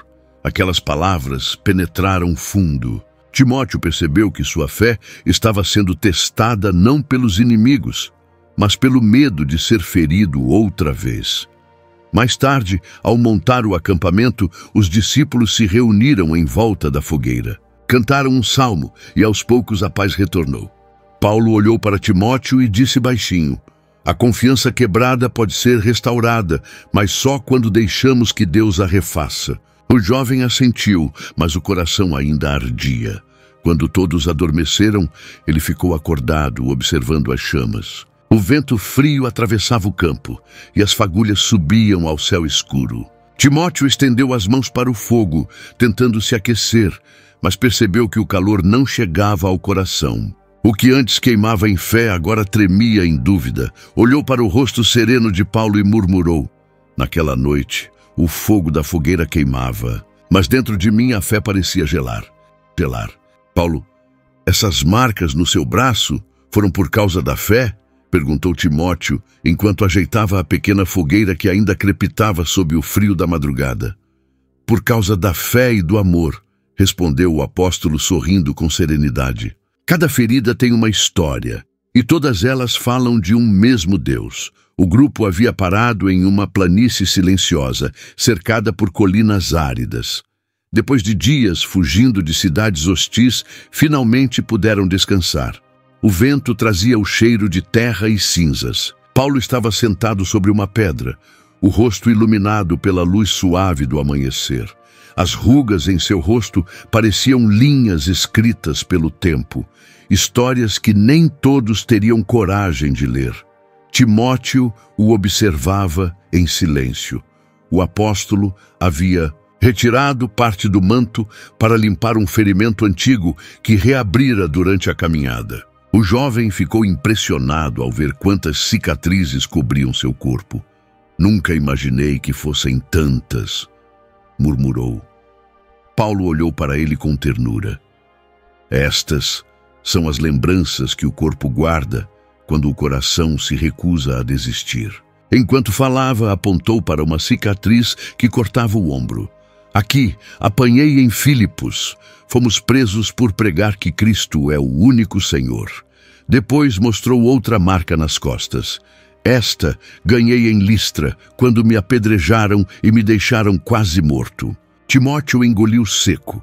Aquelas palavras penetraram fundo. Timóteo percebeu que sua fé estava sendo testada não pelos inimigos, mas pelo medo de ser ferido outra vez. Mais tarde, ao montar o acampamento, os discípulos se reuniram em volta da fogueira. Cantaram um salmo e aos poucos a paz retornou. Paulo olhou para Timóteo e disse baixinho: a confiança quebrada pode ser restaurada, mas só quando deixamos que Deus a refaça. O jovem assentiu, mas o coração ainda ardia. Quando todos adormeceram, ele ficou acordado, observando as chamas. O vento frio atravessava o campo, e as fagulhas subiam ao céu escuro. Timóteo estendeu as mãos para o fogo, tentando se aquecer, mas percebeu que o calor não chegava ao coração. O que antes queimava em fé agora tremia em dúvida. Olhou para o rosto sereno de Paulo e murmurou: naquela noite, o fogo da fogueira queimava, mas dentro de mim a fé parecia gelar. Paulo, essas marcas no seu braço foram por causa da fé? Perguntou Timóteo, enquanto ajeitava a pequena fogueira que ainda crepitava sob o frio da madrugada. Por causa da fé e do amor, respondeu o apóstolo sorrindo com serenidade. Cada ferida tem uma história, e todas elas falam de um mesmo Deus. O grupo havia parado em uma planície silenciosa, cercada por colinas áridas. Depois de dias fugindo de cidades hostis, finalmente puderam descansar. O vento trazia o cheiro de terra e cinzas. Paulo estava sentado sobre uma pedra, o rosto iluminado pela luz suave do amanhecer. As rugas em seu rosto pareciam linhas escritas pelo tempo, histórias que nem todos teriam coragem de ler. Timóteo o observava em silêncio. O apóstolo havia retirado parte do manto para limpar um ferimento antigo que reabrira durante a caminhada. O jovem ficou impressionado ao ver quantas cicatrizes cobriam seu corpo. Nunca imaginei que fossem tantas, murmurou. Paulo olhou para ele com ternura. Estas são as lembranças que o corpo guarda quando o coração se recusa a desistir. Enquanto falava, apontou para uma cicatriz que cortava o ombro. Aqui, apanhei em Filipos. Fomos presos por pregar que Cristo é o único Senhor. Depois mostrou outra marca nas costas. Esta ganhei em Listra, quando me apedrejaram e me deixaram quase morto. Timóteo engoliu seco.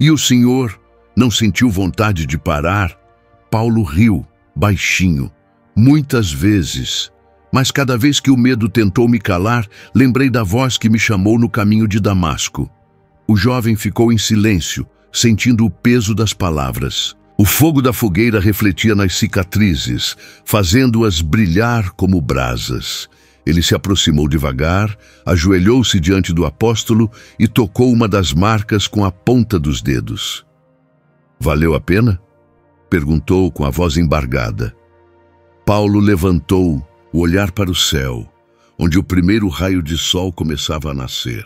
E o senhor não sentiu vontade de parar? Paulo riu, baixinho. Muitas vezes. Mas cada vez que o medo tentou me calar, lembrei da voz que me chamou no caminho de Damasco. O jovem ficou em silêncio, sentindo o peso das palavras. O fogo da fogueira refletia nas cicatrizes, fazendo-as brilhar como brasas. Ele se aproximou devagar, ajoelhou-se diante do apóstolo e tocou uma das marcas com a ponta dos dedos. «Valeu a pena?» perguntou com a voz embargada. Paulo levantou o olhar para o céu, onde o primeiro raio de sol começava a nascer.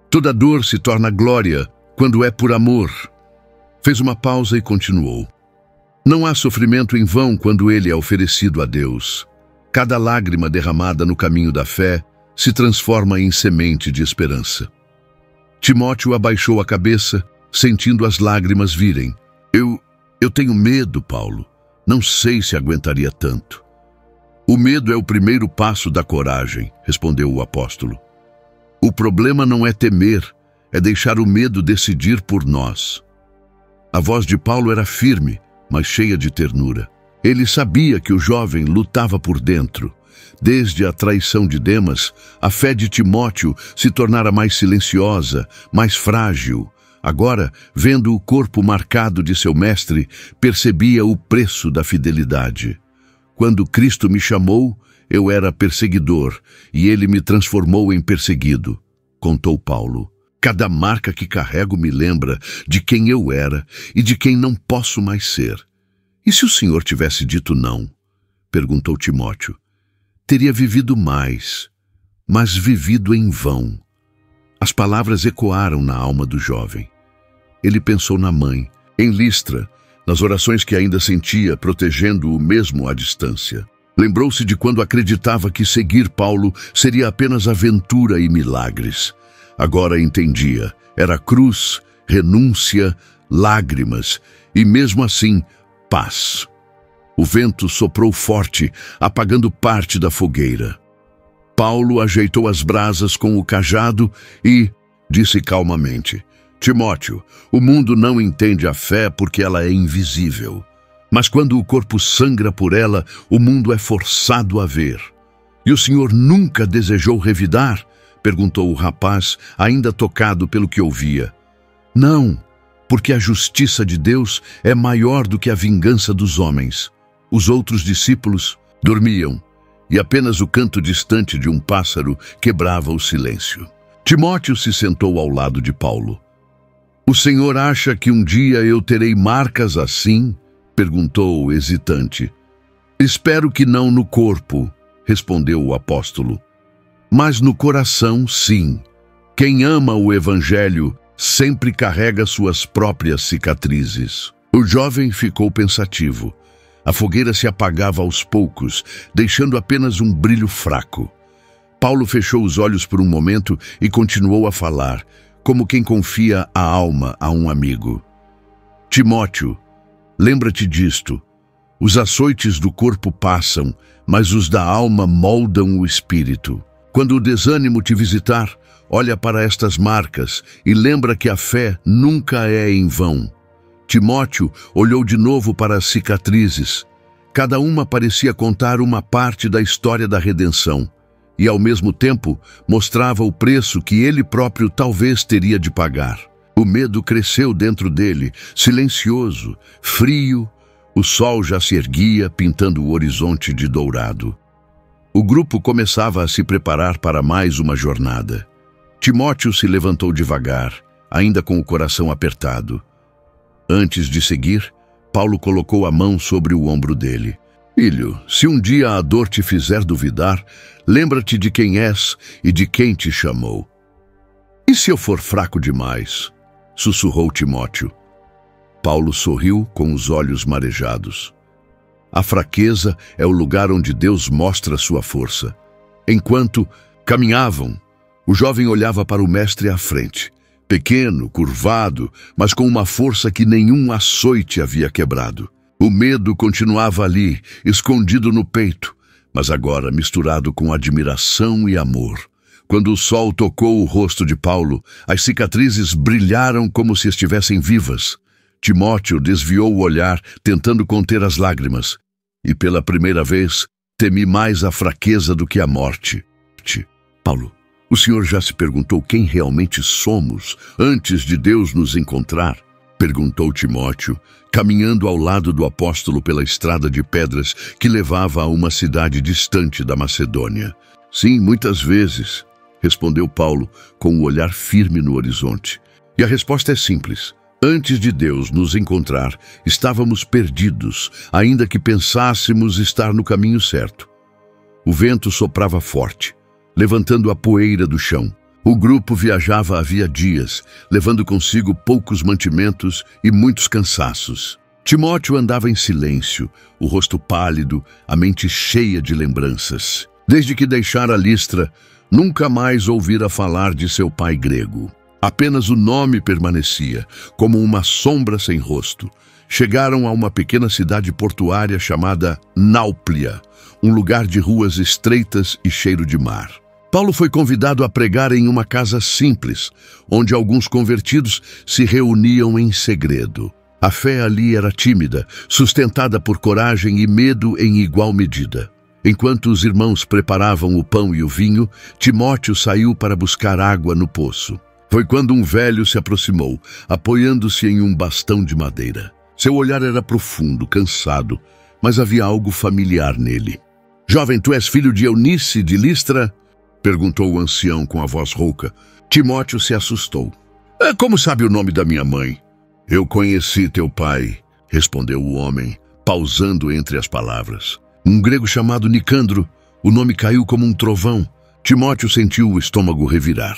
Toda dor se torna glória quando é por amor. Fez uma pausa e continuou. Não há sofrimento em vão quando ele é oferecido a Deus. Cada lágrima derramada no caminho da fé se transforma em semente de esperança. Timóteo abaixou a cabeça, sentindo as lágrimas virem. Eu tenho medo, Paulo. Não sei se aguentaria tanto. O medo é o primeiro passo da coragem, respondeu o apóstolo. O problema não é temer, é deixar o medo decidir por nós. A voz de Paulo era firme, mas cheia de ternura. Ele sabia que o jovem lutava por dentro. Desde a traição de Demas, a fé de Timóteo se tornara mais silenciosa, mais frágil. Agora, vendo o corpo marcado de seu mestre, percebia o preço da fidelidade. Quando Cristo me chamou, eu era perseguidor, e ele me transformou em perseguido, contou Paulo. Cada marca que carrego me lembra de quem eu era e de quem não posso mais ser. E se o Senhor tivesse dito não? Perguntou Timóteo. Teria vivido mais, mas vivido em vão. As palavras ecoaram na alma do jovem. Ele pensou na mãe, em Listra, nas orações que ainda sentia, protegendo-o mesmo à distância. Lembrou-se de quando acreditava que seguir Paulo seria apenas aventura e milagres. Agora entendia, era cruz, renúncia, lágrimas e, mesmo assim, paz. O vento soprou forte, apagando parte da fogueira. Paulo ajeitou as brasas com o cajado e disse calmamente: Timóteo, o mundo não entende a fé porque ela é invisível. Mas quando o corpo sangra por ela, o mundo é forçado a ver. E o senhor nunca desejou revidar? Perguntou o rapaz, ainda tocado pelo que ouvia. Não, porque a justiça de Deus é maior do que a vingança dos homens. Os outros discípulos dormiam, e apenas o canto distante de um pássaro quebrava o silêncio. Timóteo se sentou ao lado de Paulo. O senhor acha que um dia eu terei marcas assim? Perguntou hesitante. Espero que não no corpo, respondeu o apóstolo. Mas no coração, sim. Quem ama o evangelho sempre carrega suas próprias cicatrizes. O jovem ficou pensativo. A fogueira se apagava aos poucos, deixando apenas um brilho fraco. Paulo fechou os olhos por um momento e continuou a falar, como quem confia a alma a um amigo. Timóteo, lembra-te disto. Os açoites do corpo passam, mas os da alma moldam o espírito. Quando o desânimo te visitar, olha para estas marcas e lembra que a fé nunca é em vão. Timóteo olhou de novo para as cicatrizes. Cada uma parecia contar uma parte da história da redenção e, ao mesmo tempo, mostrava o preço que ele próprio talvez teria de pagar. O medo cresceu dentro dele, silencioso, frio. O sol já se erguia, pintando o horizonte de dourado. O grupo começava a se preparar para mais uma jornada. Timóteo se levantou devagar, ainda com o coração apertado. Antes de seguir, Paulo colocou a mão sobre o ombro dele. Filho, se um dia a dor te fizer duvidar, lembra-te de quem és e de quem te chamou. E se eu for fraco demais? Sussurrou Timóteo. Paulo sorriu com os olhos marejados. A fraqueza é o lugar onde Deus mostra sua força. Enquanto caminhavam, o jovem olhava para o mestre à frente. Pequeno, curvado, mas com uma força que nenhum açoite havia quebrado. O medo continuava ali, escondido no peito, mas agora misturado com admiração e amor. Quando o sol tocou o rosto de Paulo, as cicatrizes brilharam como se estivessem vivas. Timóteo desviou o olhar, tentando conter as lágrimas. E pela primeira vez, temi mais a fraqueza do que a morte. Paulo, o senhor já se perguntou quem realmente somos antes de Deus nos encontrar? Perguntou Timóteo, caminhando ao lado do apóstolo pela estrada de pedras que levava a uma cidade distante da Macedônia. Sim, muitas vezes, respondeu Paulo, com o olhar firme no horizonte. E a resposta é simples. Antes de Deus nos encontrar, estávamos perdidos, ainda que pensássemos estar no caminho certo. O vento soprava forte, levantando a poeira do chão. O grupo viajava havia dias, levando consigo poucos mantimentos e muitos cansaços. Timóteo andava em silêncio, o rosto pálido, a mente cheia de lembranças. Desde que deixara Listra, nunca mais ouvira falar de seu pai grego. Apenas o nome permanecia, como uma sombra sem rosto. Chegaram a uma pequena cidade portuária chamada Náuplia, um lugar de ruas estreitas e cheiro de mar. Paulo foi convidado a pregar em uma casa simples, onde alguns convertidos se reuniam em segredo. A fé ali era tímida, sustentada por coragem e medo em igual medida. Enquanto os irmãos preparavam o pão e o vinho, Timóteo saiu para buscar água no poço. Foi quando um velho se aproximou, apoiando-se em um bastão de madeira. Seu olhar era profundo, cansado, mas havia algo familiar nele. Jovem, tu és filho de Eunice de Listra? Perguntou o ancião com a voz rouca. Timóteo se assustou. Como sabe o nome da minha mãe? Eu conheci teu pai, respondeu o homem, pausando entre as palavras. Um grego chamado Nicandro. O nome caiu como um trovão. Timóteo sentiu o estômago revirar.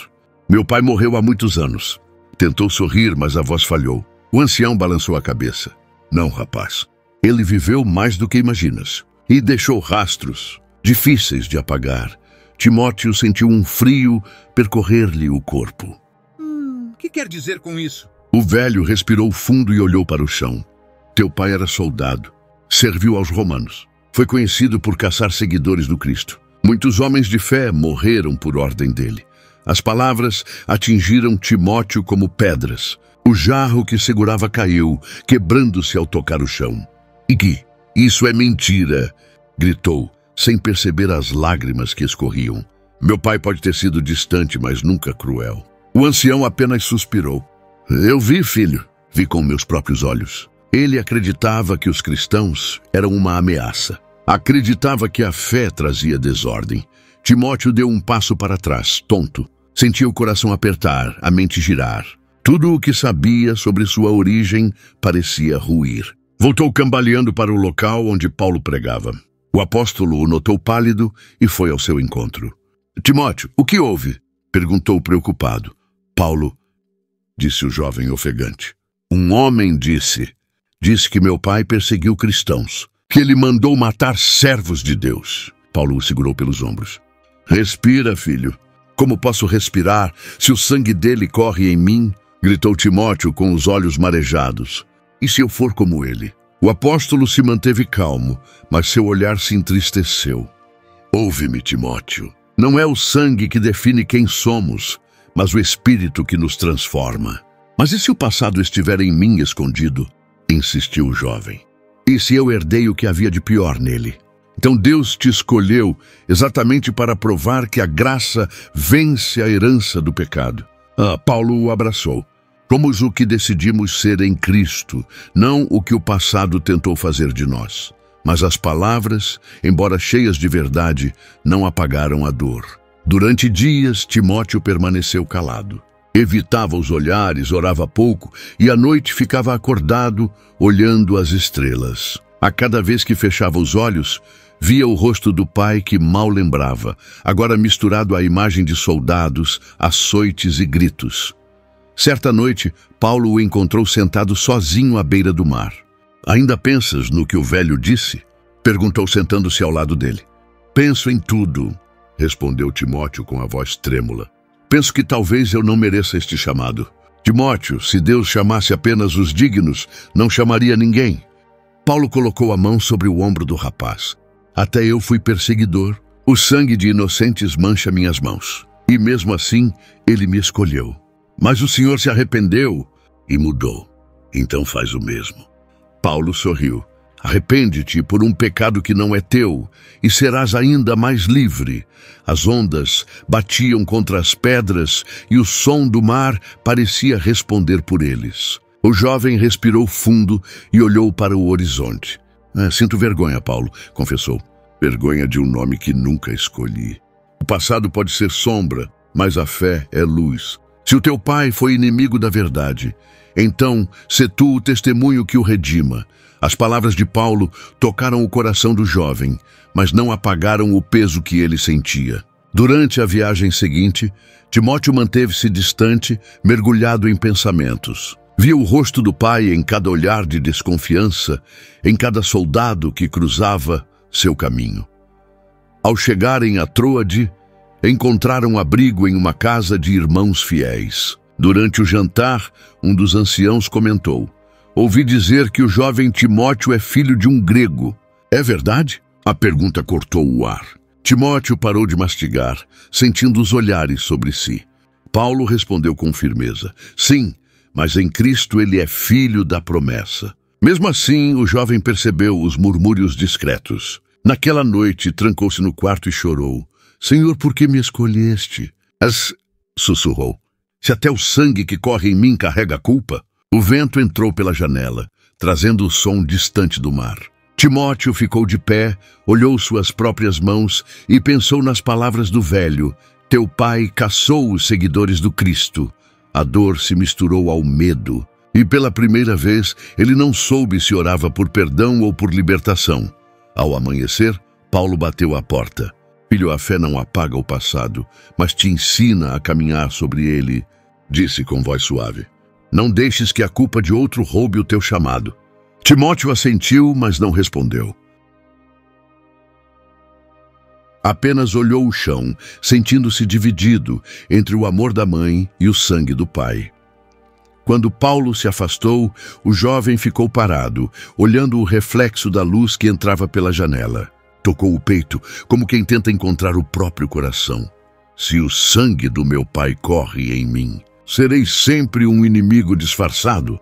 Meu pai morreu há muitos anos. Tentou sorrir, mas a voz falhou. O ancião balançou a cabeça. Não, rapaz. Ele viveu mais do que imaginas. E deixou rastros, difíceis de apagar. Timóteo sentiu um frio percorrer-lhe o corpo. O que quer dizer com isso? O velho respirou fundo e olhou para o chão. Teu pai era soldado. Serviu aos romanos. Foi conhecido por caçar seguidores do Cristo. Muitos homens de fé morreram por ordem dele. As palavras atingiram Timóteo como pedras. O jarro que segurava caiu, quebrando-se ao tocar o chão. "Igi, isso é mentira!" gritou, sem perceber as lágrimas que escorriam. "Meu pai pode ter sido distante, mas nunca cruel." O ancião apenas suspirou. "Eu vi, filho. Vi com meus próprios olhos." Ele acreditava que os cristãos eram uma ameaça. Acreditava que a fé trazia desordem. Timóteo deu um passo para trás, tonto. Sentia o coração apertar, a mente girar. Tudo o que sabia sobre sua origem parecia ruir. Voltou cambaleando para o local onde Paulo pregava. O apóstolo o notou pálido e foi ao seu encontro. "Timóteo, o que houve?" perguntou preocupado. "Paulo", disse o jovem ofegante. "Um homem disse que meu pai perseguiu cristãos, que ele mandou matar servos de Deus." Paulo o segurou pelos ombros. "Respira, filho. Como posso respirar se o sangue dele corre em mim?" gritou Timóteo com os olhos marejados. "E se eu for como ele?" O apóstolo se manteve calmo, mas seu olhar se entristeceu. "Ouve-me, Timóteo. Não é o sangue que define quem somos, mas o Espírito que nos transforma." "Mas e se o passado estiver em mim escondido?" insistiu o jovem. "E se eu herdei o que havia de pior nele? Então Deus te escolheu exatamente para provar que a graça vence a herança do pecado." Paulo o abraçou. "Somos o que decidimos ser em Cristo, não o que o passado tentou fazer de nós. Mas as palavras, embora cheias de verdade, não apagaram a dor." Durante dias, Timóteo permaneceu calado. Evitava os olhares, orava pouco e à noite ficava acordado, olhando as estrelas. A cada vez que fechava os olhos, via o rosto do pai que mal lembrava, agora misturado à imagem de soldados, açoites e gritos. Certa noite, Paulo o encontrou sentado sozinho à beira do mar. "Ainda pensas no que o velho disse?" perguntou sentando-se ao lado dele. "Penso em tudo", respondeu Timóteo com a voz trêmula. "Penso que talvez eu não mereça este chamado. Timóteo, se Deus chamasse apenas os dignos, não chamaria ninguém." Paulo colocou a mão sobre o ombro do rapaz. "Até eu fui perseguidor. O sangue de inocentes mancha minhas mãos. E mesmo assim, ele me escolheu. Mas o Senhor se arrependeu e mudou. Então faz o mesmo." Paulo sorriu. "Arrepende-te por um pecado que não é teu, e serás ainda mais livre." As ondas batiam contra as pedras e o som do mar parecia responder por eles. O jovem respirou fundo e olhou para o horizonte. "Sinto vergonha, Paulo", confessou. "Vergonha de um nome que nunca escolhi. O passado pode ser sombra, mas a fé é luz. Se o teu pai foi inimigo da verdade, então sê tu o testemunho que o redima." As palavras de Paulo tocaram o coração do jovem, mas não apagaram o peso que ele sentia. Durante a viagem seguinte, Timóteo manteve-se distante, mergulhado em pensamentos. Via o rosto do pai em cada olhar de desconfiança, em cada soldado que cruzava seu caminho. Ao chegarem a Troade, encontraram abrigo em uma casa de irmãos fiéis. Durante o jantar, um dos anciãos comentou: "Ouvi dizer que o jovem Timóteo é filho de um grego. É verdade?" A pergunta cortou o ar. Timóteo parou de mastigar, sentindo os olhares sobre si. Paulo respondeu com firmeza: "Sim, mas em Cristo ele é filho da promessa." Mesmo assim, o jovem percebeu os murmúrios discretos. Naquela noite, trancou-se no quarto e chorou. "Senhor, por que me escolheste?" Sussurrou. "Se até o sangue que corre em mim carrega a culpa?" O vento entrou pela janela, trazendo o som distante do mar. Timóteo ficou de pé, olhou suas próprias mãos e pensou nas palavras do velho: "Teu pai caçou os seguidores do Cristo." A dor se misturou ao medo, e pela primeira vez ele não soube se orava por perdão ou por libertação. Ao amanhecer, Paulo bateu à porta. "Filho, a fé não apaga o passado, mas te ensina a caminhar sobre ele", disse com voz suave. "Não deixes que a culpa de outro roube o teu chamado." Timóteo assentiu, mas não respondeu. Apenas olhou o chão, sentindo-se dividido entre o amor da mãe e o sangue do pai. Quando Paulo se afastou, o jovem ficou parado, olhando o reflexo da luz que entrava pela janela. Tocou o peito, como quem tenta encontrar o próprio coração. Se o sangue do meu pai corre em mim, serei sempre um inimigo disfarçado?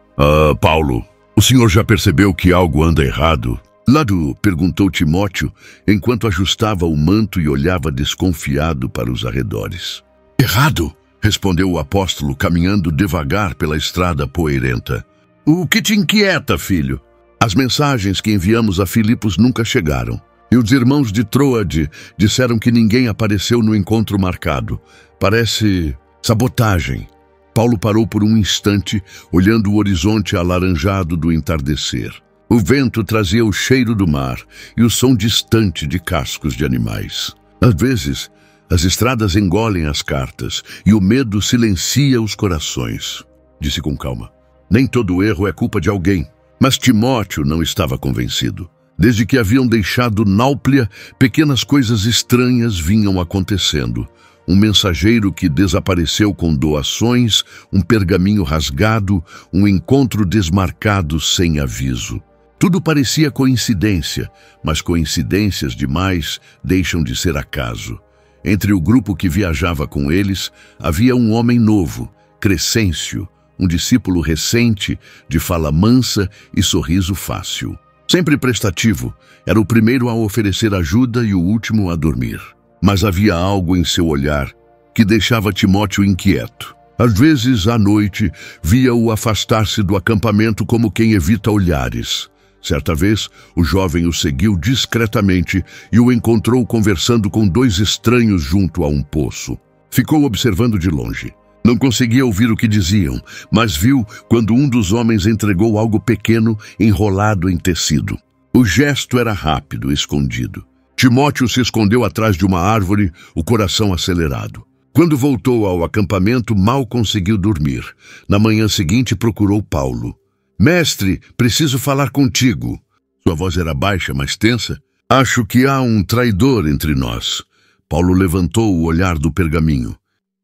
Paulo, o senhor já percebeu que algo anda errado? Lado, perguntou Timóteo, enquanto ajustava o manto e olhava desconfiado para os arredores. Errado? Respondeu o apóstolo, caminhando devagar pela estrada poeirenta. O que te inquieta, filho? As mensagens que enviamos a Filipos nunca chegaram. E os irmãos de Troade disseram que ninguém apareceu no encontro marcado. Parece sabotagem. Paulo parou por um instante, olhando o horizonte alaranjado do entardecer. O vento trazia o cheiro do mar e o som distante de cascos de animais. Às vezes, as estradas engolem as cartas e o medo silencia os corações. Disse com calma. Nem todo erro é culpa de alguém. Mas Timóteo não estava convencido. Desde que haviam deixado Náuplia, pequenas coisas estranhas vinham acontecendo. Um mensageiro que desapareceu com doações, um pergaminho rasgado, um encontro desmarcado sem aviso. Tudo parecia coincidência, mas coincidências demais deixam de ser acaso. Entre o grupo que viajava com eles, havia um homem novo, Crescêncio, um discípulo recente, de fala mansa e sorriso fácil. Sempre prestativo, era o primeiro a oferecer ajuda e o último a dormir. Mas havia algo em seu olhar que deixava Timóteo inquieto. Às vezes, à noite, via-o afastar-se do acampamento como quem evita olhares. Certa vez, o jovem o seguiu discretamente e o encontrou conversando com dois estranhos junto a um poço. Ficou observando de longe. Não conseguia ouvir o que diziam, mas viu quando um dos homens entregou algo pequeno enrolado em tecido. O gesto era rápido, escondido. Timóteo se escondeu atrás de uma árvore, o coração acelerado. Quando voltou ao acampamento, mal conseguiu dormir. Na manhã seguinte, procurou Paulo. Mestre, preciso falar contigo. Sua voz era baixa, mas tensa. Acho que há um traidor entre nós. Paulo levantou o olhar do pergaminho.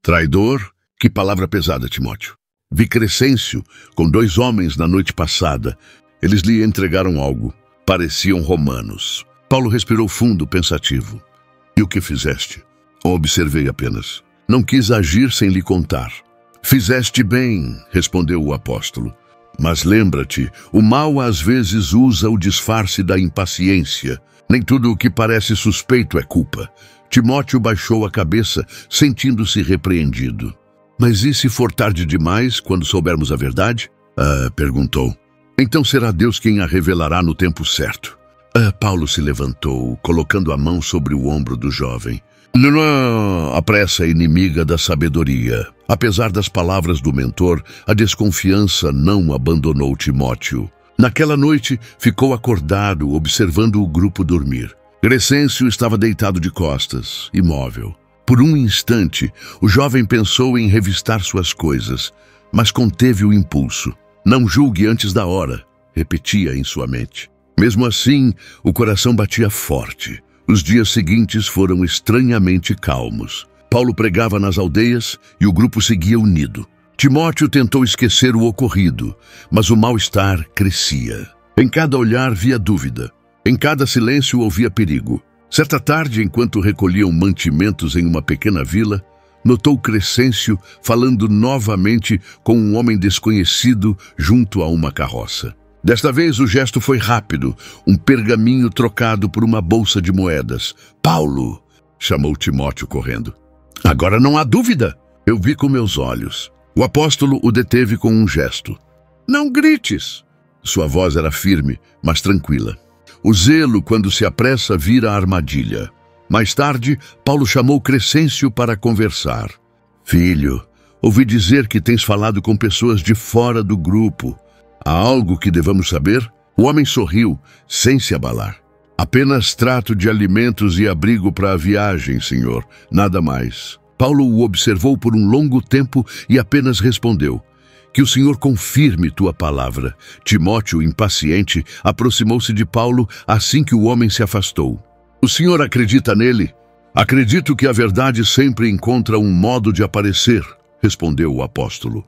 Traidor? Que palavra pesada, Timóteo. Vi Crescêncio com dois homens na noite passada. Eles lhe entregaram algo. Pareciam romanos. Paulo respirou fundo, pensativo. E o que fizeste? Observei apenas. Não quis agir sem lhe contar. Fizeste bem, respondeu o apóstolo. Mas lembra-te, o mal às vezes usa o disfarce da impaciência. Nem tudo o que parece suspeito é culpa. Timóteo baixou a cabeça, sentindo-se repreendido. Mas e se for tarde demais, quando soubermos a verdade? Perguntou. Então será Deus quem a revelará no tempo certo. Paulo se levantou, colocando a mão sobre o ombro do jovem. Não, a pressa é inimiga da sabedoria. Apesar das palavras do mentor, a desconfiança não abandonou Timóteo. Naquela noite, ficou acordado, observando o grupo dormir. Crescêncio estava deitado de costas, imóvel. Por um instante, o jovem pensou em revistar suas coisas, mas conteve o impulso. Não julgue antes da hora, repetia em sua mente. Mesmo assim, o coração batia forte. Os dias seguintes foram estranhamente calmos. Paulo pregava nas aldeias e o grupo seguia unido. Timóteo tentou esquecer o ocorrido, mas o mal-estar crescia. Em cada olhar via dúvida. Em cada silêncio ouvia perigo. Certa tarde, enquanto recolhiam mantimentos em uma pequena vila, notou Crescêncio falando novamente com um homem desconhecido junto a uma carroça. Desta vez o gesto foi rápido, um pergaminho trocado por uma bolsa de moedas. Paulo! Chamou Timóteo correndo. Agora não há dúvida! Eu vi com meus olhos. O apóstolo o deteve com um gesto. Não grites! Sua voz era firme, mas tranquila. O zelo, quando se apressa, vira armadilha. Mais tarde, Paulo chamou Crescêncio para conversar. Filho, ouvi dizer que tens falado com pessoas de fora do grupo. Há algo que devamos saber? O homem sorriu, sem se abalar. Apenas trato de alimentos e abrigo para a viagem, senhor. Nada mais. Paulo o observou por um longo tempo e apenas respondeu. Que o senhor confirme tua palavra. Timóteo, impaciente, aproximou-se de Paulo assim que o homem se afastou. O senhor acredita nele? Acredito que a verdade sempre encontra um modo de aparecer, respondeu o apóstolo.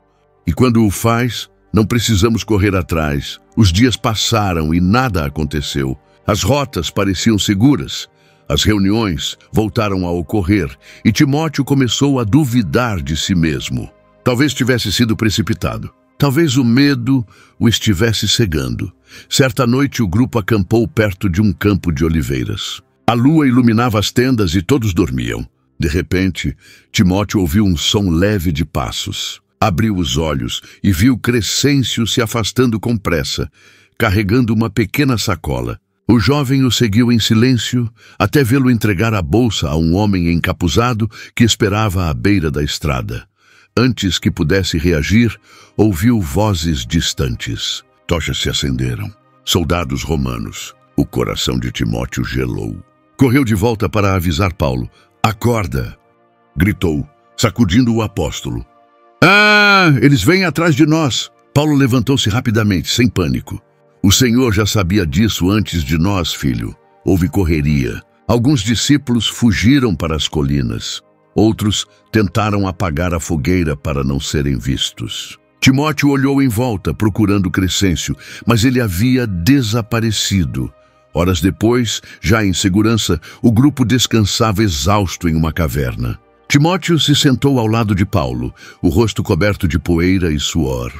E quando o faz, não precisamos correr atrás. Os dias passaram e nada aconteceu. As rotas pareciam seguras. As reuniões voltaram a ocorrer e Timóteo começou a duvidar de si mesmo. Talvez tivesse sido precipitado. Talvez o medo o estivesse cegando. Certa noite o grupo acampou perto de um campo de oliveiras. A lua iluminava as tendas e todos dormiam. De repente, Timóteo ouviu um som leve de passos. Abriu os olhos e viu Crescêncio se afastando com pressa, carregando uma pequena sacola. O jovem o seguiu em silêncio até vê-lo entregar a bolsa a um homem encapuzado que esperava à beira da estrada. Antes que pudesse reagir, ouviu vozes distantes. Tochas se acenderam. Soldados romanos. O coração de Timóteo gelou. Correu de volta para avisar Paulo. "Acorda!" gritou, sacudindo o apóstolo. "Ah, eles vêm atrás de nós!" Paulo levantou-se rapidamente, sem pânico. "O Senhor já sabia disso antes de nós, filho." Houve correria. Alguns discípulos fugiram para as colinas. Outros tentaram apagar a fogueira para não serem vistos. Timóteo olhou em volta, procurando Crescêncio, mas ele havia desaparecido. Horas depois, já em segurança, o grupo descansava exausto em uma caverna. Timóteo se sentou ao lado de Paulo, o rosto coberto de poeira e suor.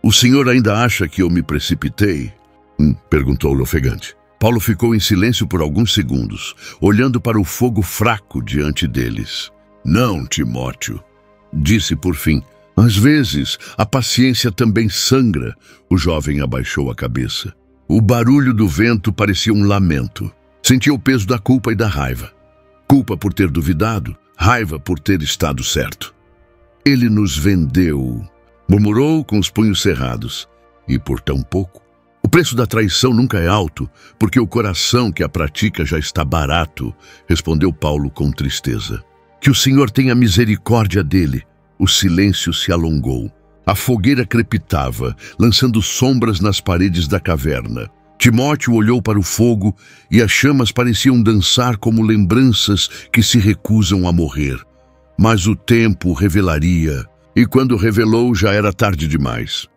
"O senhor ainda acha que eu me precipitei?" Perguntou-lhe ofegante. Paulo ficou em silêncio por alguns segundos, olhando para o fogo fraco diante deles. "Não, Timóteo", disse por fim. "Às vezes, a paciência também sangra." O jovem abaixou a cabeça. O barulho do vento parecia um lamento. Sentia o peso da culpa e da raiva. Culpa por ter duvidado, raiva por ter estado certo. "Ele nos vendeu", murmurou com os punhos cerrados. "E por tão pouco?" "O preço da traição nunca é alto, porque o coração que a pratica já está barato", respondeu Paulo com tristeza. "Que o Senhor tenha misericórdia dele." O silêncio se alongou. A fogueira crepitava, lançando sombras nas paredes da caverna. Timóteo olhou para o fogo e as chamas pareciam dançar como lembranças que se recusam a morrer. Mas o tempo revelaria, e quando revelou já era tarde demais.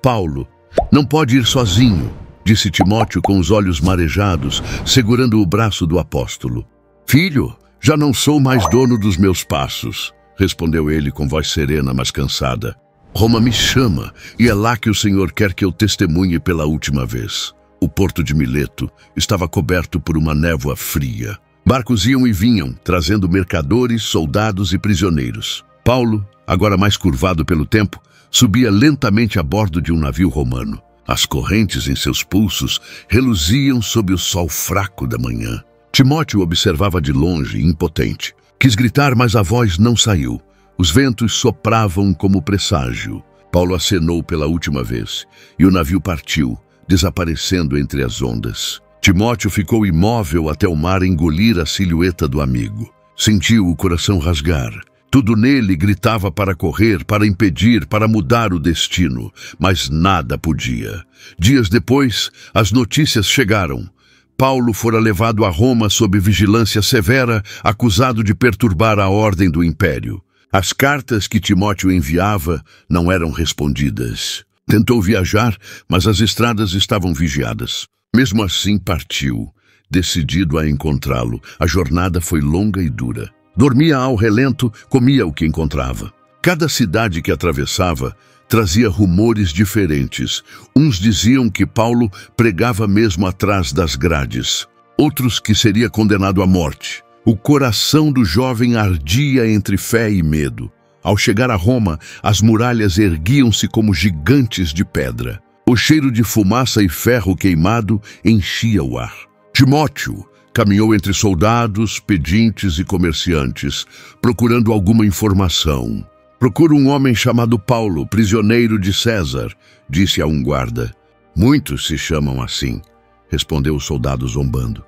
Paulo, não pode ir sozinho", disse Timóteo com os olhos marejados, segurando o braço do apóstolo. "Filho, já não sou mais dono dos meus passos", respondeu ele com voz serena, mas cansada. "Roma me chama, e é lá que o Senhor quer que eu testemunhe pela última vez." O porto de Mileto estava coberto por uma névoa fria. Barcos iam e vinham, trazendo mercadores, soldados e prisioneiros. Paulo, agora mais curvado pelo tempo, subia lentamente a bordo de um navio romano. As correntes em seus pulsos reluziam sob o sol fraco da manhã. Timóteo observava de longe, impotente. Quis gritar, mas a voz não saiu. Os ventos sopravam como presságio. Paulo acenou pela última vez, e o navio partiu, desaparecendo entre as ondas. Timóteo ficou imóvel até o mar engolir a silhueta do amigo. Sentiu o coração rasgar. Tudo nele gritava para correr, para impedir, para mudar o destino, mas nada podia. Dias depois, as notícias chegaram. Paulo fora levado a Roma sob vigilância severa, acusado de perturbar a ordem do império. As cartas que Timóteo enviava não eram respondidas. Tentou viajar, mas as estradas estavam vigiadas. Mesmo assim partiu, decidido a encontrá-lo. A jornada foi longa e dura. Dormia ao relento, comia o que encontrava. Cada cidade que atravessava trazia rumores diferentes. Uns diziam que Paulo pregava mesmo atrás das grades. Outros que seria condenado à morte. O coração do jovem ardia entre fé e medo. Ao chegar a Roma, as muralhas erguiam-se como gigantes de pedra. O cheiro de fumaça e ferro queimado enchia o ar. Timóteo caminhou entre soldados, pedintes e comerciantes, procurando alguma informação. "Procuro um homem chamado Paulo, prisioneiro de César", disse a um guarda. "Muitos se chamam assim", respondeu o soldado zombando.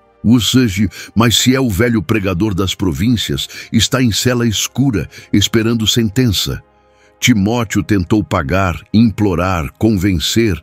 Mas se é o velho pregador das províncias, está em cela escura, esperando sentença." Timóteo tentou pagar, implorar, convencer.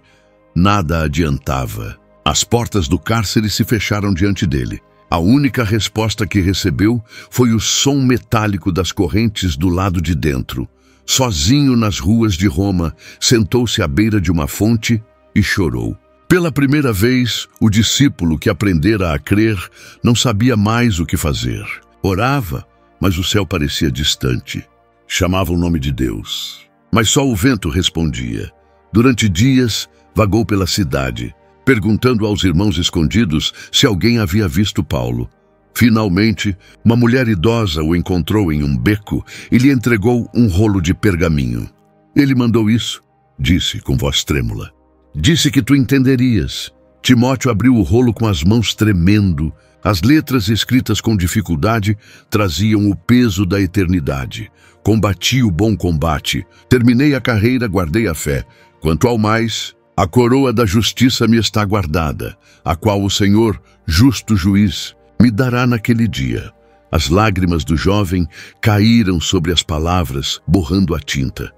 Nada adiantava. As portas do cárcere se fecharam diante dele. A única resposta que recebeu foi o som metálico das correntes do lado de dentro. Sozinho nas ruas de Roma, sentou-se à beira de uma fonte e chorou. Pela primeira vez, o discípulo que aprendera a crer não sabia mais o que fazer. Orava, mas o céu parecia distante. Chamava o nome de Deus, mas só o vento respondia. Durante dias, vagou pela cidade, perguntando aos irmãos escondidos se alguém havia visto Paulo. Finalmente, uma mulher idosa o encontrou em um beco e lhe entregou um rolo de pergaminho. Ele mandou isso, disse com voz trêmula. Disse que tu entenderias. Timóteo abriu o rolo com as mãos tremendo. As letras escritas com dificuldade traziam o peso da eternidade. Combati o bom combate. Terminei a carreira, guardei a fé. Quanto ao mais, a coroa da justiça me está guardada, a qual o Senhor, justo juiz, me dará naquele dia. As lágrimas do jovem caíram sobre as palavras, borrando a tinta.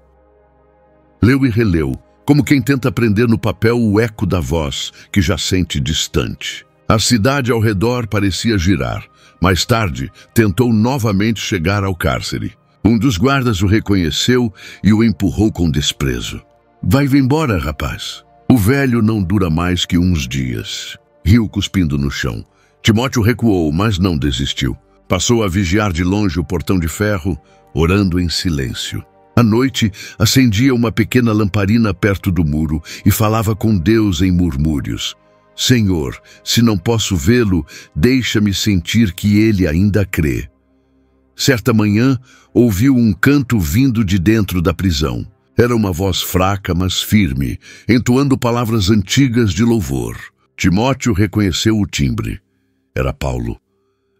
Leu e releu, como quem tenta prender no papel o eco da voz que já sente distante. A cidade ao redor parecia girar. Mais tarde, tentou novamente chegar ao cárcere. Um dos guardas o reconheceu e o empurrou com desprezo. Vai-te embora, rapaz. O velho não dura mais que uns dias. Riu cuspindo no chão. Timóteo recuou, mas não desistiu. Passou a vigiar de longe o portão de ferro, orando em silêncio. À noite, acendia uma pequena lamparina perto do muro e falava com Deus em murmúrios. Senhor, se não posso vê-lo, deixa-me sentir que ele ainda crê. Certa manhã, ouviu um canto vindo de dentro da prisão. Era uma voz fraca, mas firme, entoando palavras antigas de louvor. Timóteo reconheceu o timbre. Era Paulo.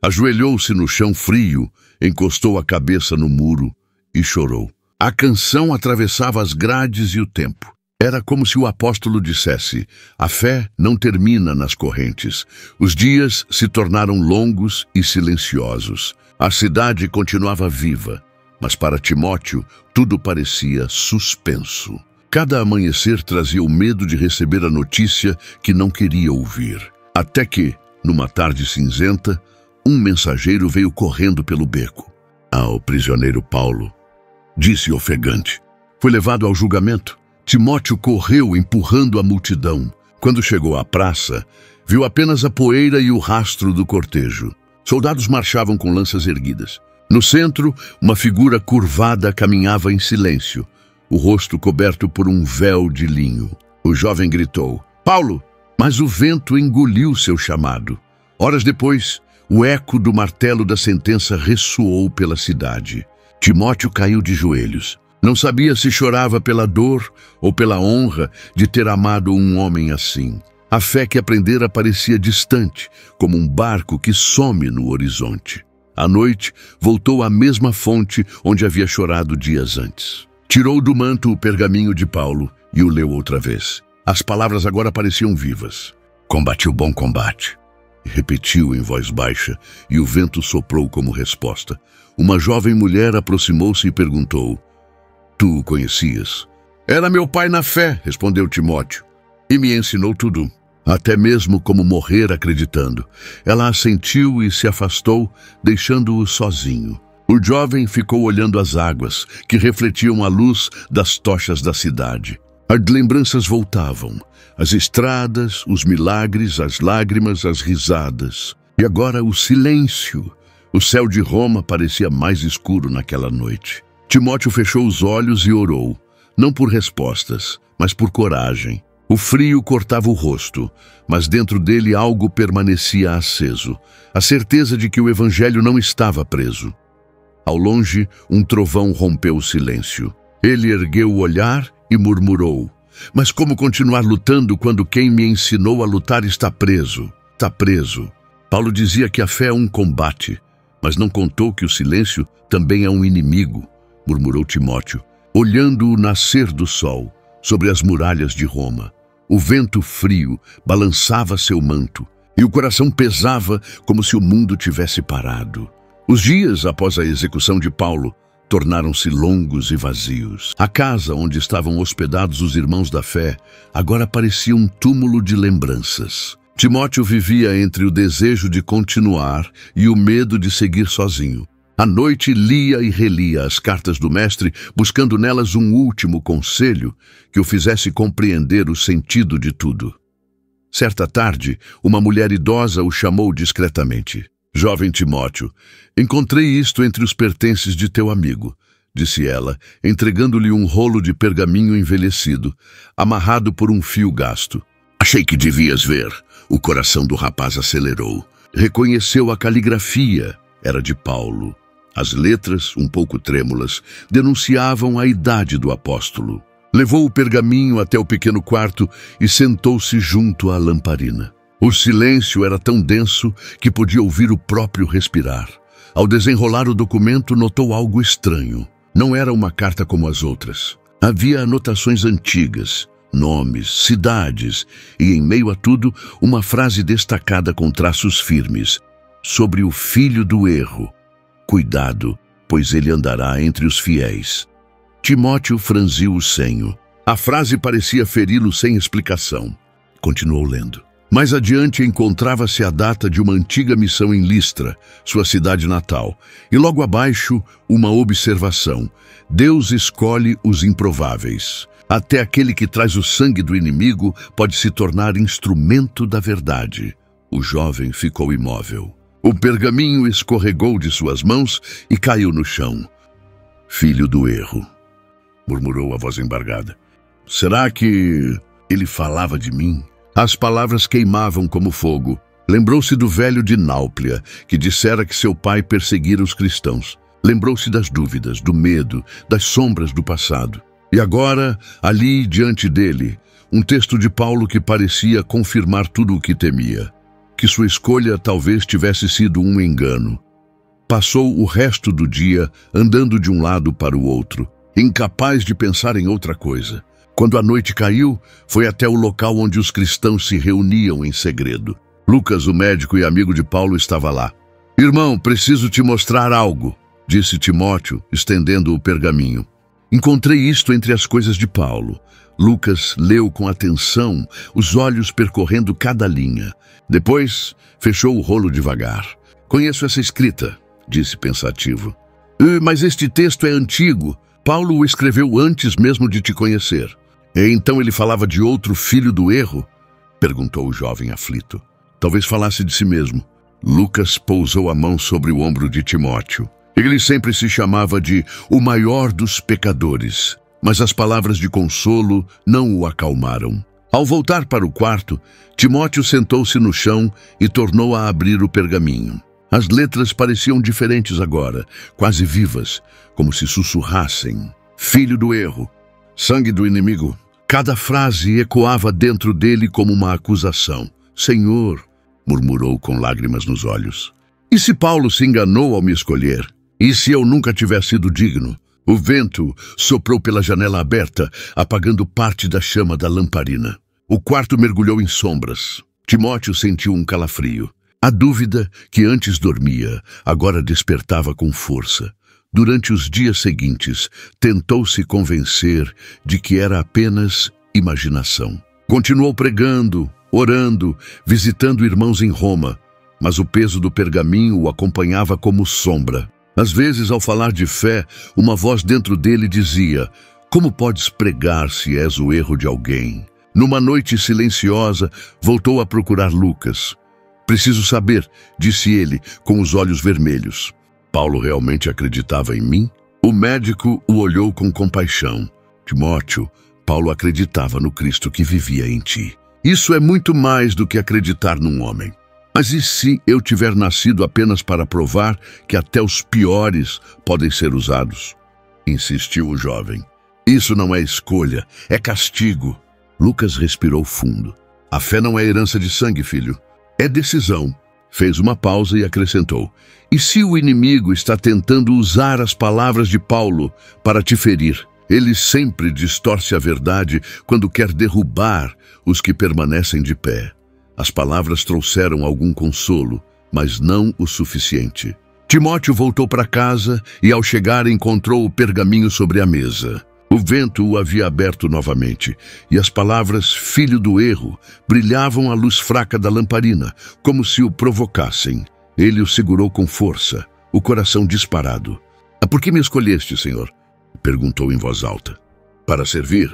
Ajoelhou-se no chão frio, encostou a cabeça no muro e chorou. A canção atravessava as grades e o tempo. Era como se o apóstolo dissesse: a fé não termina nas correntes. Os dias se tornaram longos e silenciosos. A cidade continuava viva, mas para Timóteo tudo parecia suspenso. Cada amanhecer trazia o medo de receber a notícia que não queria ouvir. Até que, numa tarde cinzenta, um mensageiro veio correndo pelo beco. O prisioneiro Paulo, disse ofegante. Foi levado ao julgamento. Timóteo correu empurrando a multidão. Quando chegou à praça, viu apenas a poeira e o rastro do cortejo. Soldados marchavam com lanças erguidas. No centro, uma figura curvada caminhava em silêncio, o rosto coberto por um véu de linho. O jovem gritou: Paulo! Mas o vento engoliu seu chamado. Horas depois, o eco do martelo da sentença ressoou pela cidade. Timóteo caiu de joelhos. Não sabia se chorava pela dor ou pela honra de ter amado um homem assim. A fé que aprendera parecia distante, como um barco que some no horizonte. À noite, voltou à mesma fonte onde havia chorado dias antes. Tirou do manto o pergaminho de Paulo e o leu outra vez. As palavras agora pareciam vivas. Combati o bom combate. Repetiu em voz baixa, e o vento soprou como resposta. Uma jovem mulher aproximou-se e perguntou: Tu o conhecias? Era meu pai na fé, respondeu Timóteo, e me ensinou tudo. Até mesmo como morrer acreditando. Ela assentiu e se afastou, deixando-o sozinho. O jovem ficou olhando as águas, que refletiam a luz das tochas da cidade. As lembranças voltavam. As estradas, os milagres, as lágrimas, as risadas. E agora o silêncio. O céu de Roma parecia mais escuro naquela noite. Timóteo fechou os olhos e orou, não por respostas, mas por coragem. O frio cortava o rosto, mas dentro dele algo permanecia aceso, a certeza de que o evangelho não estava preso. Ao longe, um trovão rompeu o silêncio. Ele ergueu o olhar e murmurou: Mas como continuar lutando quando quem me ensinou a lutar está preso? Está preso. Paulo dizia que a fé é um combate, mas não contou que o silêncio também é um inimigo, murmurou Timóteo, olhando o nascer do sol sobre as muralhas de Roma. O vento frio balançava seu manto, e o coração pesava como se o mundo tivesse parado. Os dias após a execução de Paulo tornaram-se longos e vazios. A casa onde estavam hospedados os irmãos da fé agora parecia um túmulo de lembranças. Timóteo vivia entre o desejo de continuar e o medo de seguir sozinho. À noite lia e relia as cartas do mestre, buscando nelas um último conselho que o fizesse compreender o sentido de tudo. Certa tarde, uma mulher idosa o chamou discretamente. «Jovem Timóteo, encontrei isto entre os pertences de teu amigo», disse ela, entregando-lhe um rolo de pergaminho envelhecido, amarrado por um fio gasto. «Achei que devias ver». O coração do rapaz acelerou. Reconheceu a caligrafia. Era de Paulo. As letras, um pouco trêmulas, denunciavam a idade do apóstolo. Levou o pergaminho até o pequeno quarto e sentou-se junto à lamparina. O silêncio era tão denso que podia ouvir o próprio respirar. Ao desenrolar o documento, notou algo estranho. Não era uma carta como as outras. Havia anotações antigas, nomes, cidades e, em meio a tudo, uma frase destacada com traços firmes, sobre o filho do erro. Cuidado, pois ele andará entre os fiéis. Timóteo franziu o senho. A frase parecia feri-lo sem explicação. Continuou lendo. Mais adiante encontrava-se a data de uma antiga missão em Listra, sua cidade natal, e logo abaixo uma observação. Deus escolhe os improváveis. Até aquele que traz o sangue do inimigo pode se tornar instrumento da verdade. O jovem ficou imóvel. O pergaminho escorregou de suas mãos e caiu no chão. Filho do erro, murmurou a voz embargada. Será que ele falava de mim? As palavras queimavam como fogo. Lembrou-se do velho de Náuplia, que dissera que seu pai perseguira os cristãos. Lembrou-se das dúvidas, do medo, das sombras do passado. E agora, ali diante dele, um texto de Paulo que parecia confirmar tudo o que temia. Que sua escolha talvez tivesse sido um engano. Passou o resto do dia andando de um lado para o outro, incapaz de pensar em outra coisa. Quando a noite caiu, foi até o local onde os cristãos se reuniam em segredo. Lucas, o médico e amigo de Paulo, estava lá. «Irmão, preciso te mostrar algo», disse Timóteo, estendendo o pergaminho. Encontrei isto entre as coisas de Paulo. Lucas leu com atenção, os olhos percorrendo cada linha. Depois, fechou o rolo devagar. Conheço essa escrita, disse pensativo. Mas este texto é antigo. Paulo o escreveu antes mesmo de te conhecer. E então ele falava de outro filho do erro? Perguntou o jovem aflito. Talvez falasse de si mesmo. Lucas pousou a mão sobre o ombro de Timóteo. Ele sempre se chamava de o maior dos pecadores, mas as palavras de consolo não o acalmaram. Ao voltar para o quarto, Timóteo sentou-se no chão e tornou a abrir o pergaminho. As letras pareciam diferentes agora, quase vivas, como se sussurrassem. Filho do erro, sangue do inimigo. Cada frase ecoava dentro dele como uma acusação. Senhor, murmurou com lágrimas nos olhos. E se Paulo se enganou ao me escolher? E se eu nunca tiver sido digno? O vento soprou pela janela aberta, apagando parte da chama da lamparina. O quarto mergulhou em sombras. Timóteo sentiu um calafrio. A dúvida, que antes dormia, agora despertava com força. Durante os dias seguintes, tentou se convencer de que era apenas imaginação. Continuou pregando, orando, visitando irmãos em Roma, mas o peso do pergaminho o acompanhava como sombra. Às vezes, ao falar de fé, uma voz dentro dele dizia: como podes pregar se és o erro de alguém? Numa noite silenciosa, voltou a procurar Lucas. Preciso saber, disse ele, com os olhos vermelhos. Paulo realmente acreditava em mim? O médico o olhou com compaixão. Timóteo, Paulo acreditava no Cristo que vivia em ti. Isso é muito mais do que acreditar num homem. Mas e se eu tiver nascido apenas para provar que até os piores podem ser usados? Insistiu o jovem. Isso não é escolha, é castigo. Lucas respirou fundo. A fé não é herança de sangue, filho. É decisão. Fez uma pausa e acrescentou. E se o inimigo está tentando usar as palavras de Paulo para te ferir? Ele sempre distorce a verdade quando quer derrubar os que permanecem de pé. As palavras trouxeram algum consolo, mas não o suficiente. Timóteo voltou para casa e, ao chegar, encontrou o pergaminho sobre a mesa. O vento o havia aberto novamente, e as palavras "filho do erro" brilhavam à luz fraca da lamparina, como se o provocassem. Ele o segurou com força, o coração disparado. Por que me escolheste, Senhor? Perguntou em voz alta. Para servir?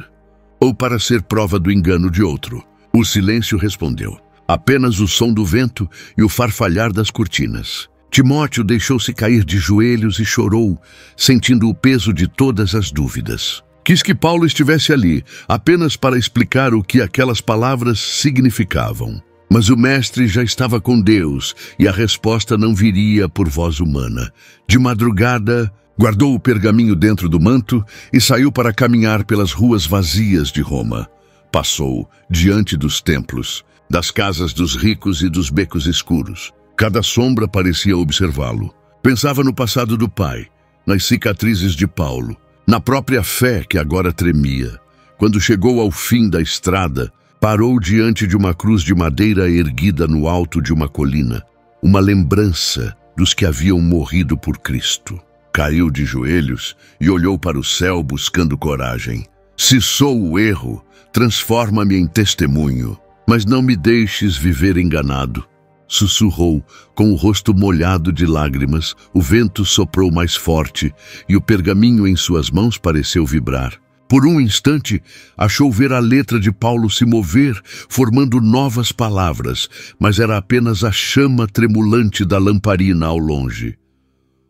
Ou para ser prova do engano de outro? O silêncio respondeu. Apenas o som do vento e o farfalhar das cortinas. Timóteo deixou-se cair de joelhos e chorou, sentindo o peso de todas as dúvidas. Quis que Paulo estivesse ali, apenas para explicar o que aquelas palavras significavam. Mas o mestre já estava com Deus, e a resposta não viria por voz humana. De madrugada, guardou o pergaminho dentro do manto e saiu para caminhar pelas ruas vazias de Roma. Passou diante dos templos, das casas dos ricos e dos becos escuros. Cada sombra parecia observá-lo. Pensava no passado do pai, nas cicatrizes de Paulo, na própria fé que agora tremia. Quando chegou ao fim da estrada, parou diante de uma cruz de madeira erguida no alto de uma colina, uma lembrança dos que haviam morrido por Cristo. Caiu de joelhos e olhou para o céu buscando coragem. Se sou o erro, transforma-me em testemunho, mas não me deixes viver enganado. Sussurrou, com o rosto molhado de lágrimas. O vento soprou mais forte e o pergaminho em suas mãos pareceu vibrar. Por um instante, achou ver a letra de Paulo se mover, formando novas palavras, mas era apenas a chama tremulante da lamparina ao longe.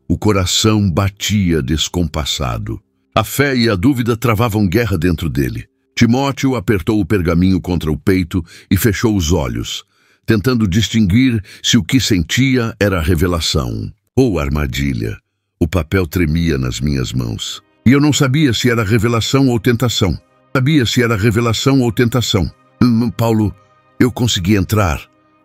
O coração batia descompassado. A fé e a dúvida travavam guerra dentro dele. Timóteo apertou o pergaminho contra o peito e fechou os olhos, tentando distinguir se o que sentia era revelação ou armadilha. O papel tremia nas minhas mãos. E eu não sabia se era revelação ou tentação. Paulo, eu consegui entrar,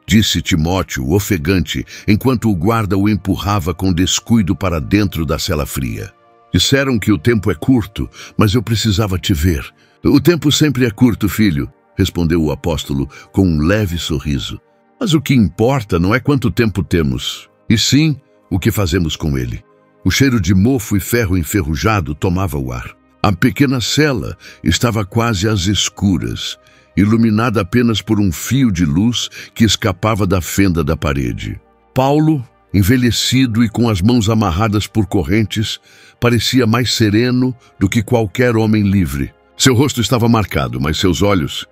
disse Timóteo, ofegante, enquanto o guarda o empurrava com descuido para dentro da cela fria. Disseram que o tempo é curto, mas eu precisava te ver. O tempo sempre é curto, filho, respondeu o apóstolo com um leve sorriso. Mas o que importa não é quanto tempo temos, e sim o que fazemos com ele. O cheiro de mofo e ferro enferrujado tomava o ar. A pequena cela estava quase às escuras, iluminada apenas por um fio de luz que escapava da fenda da parede. Paulo, envelhecido e com as mãos amarradas por correntes, parecia mais sereno do que qualquer homem livre. Seu rosto estava marcado, mas seus olhos...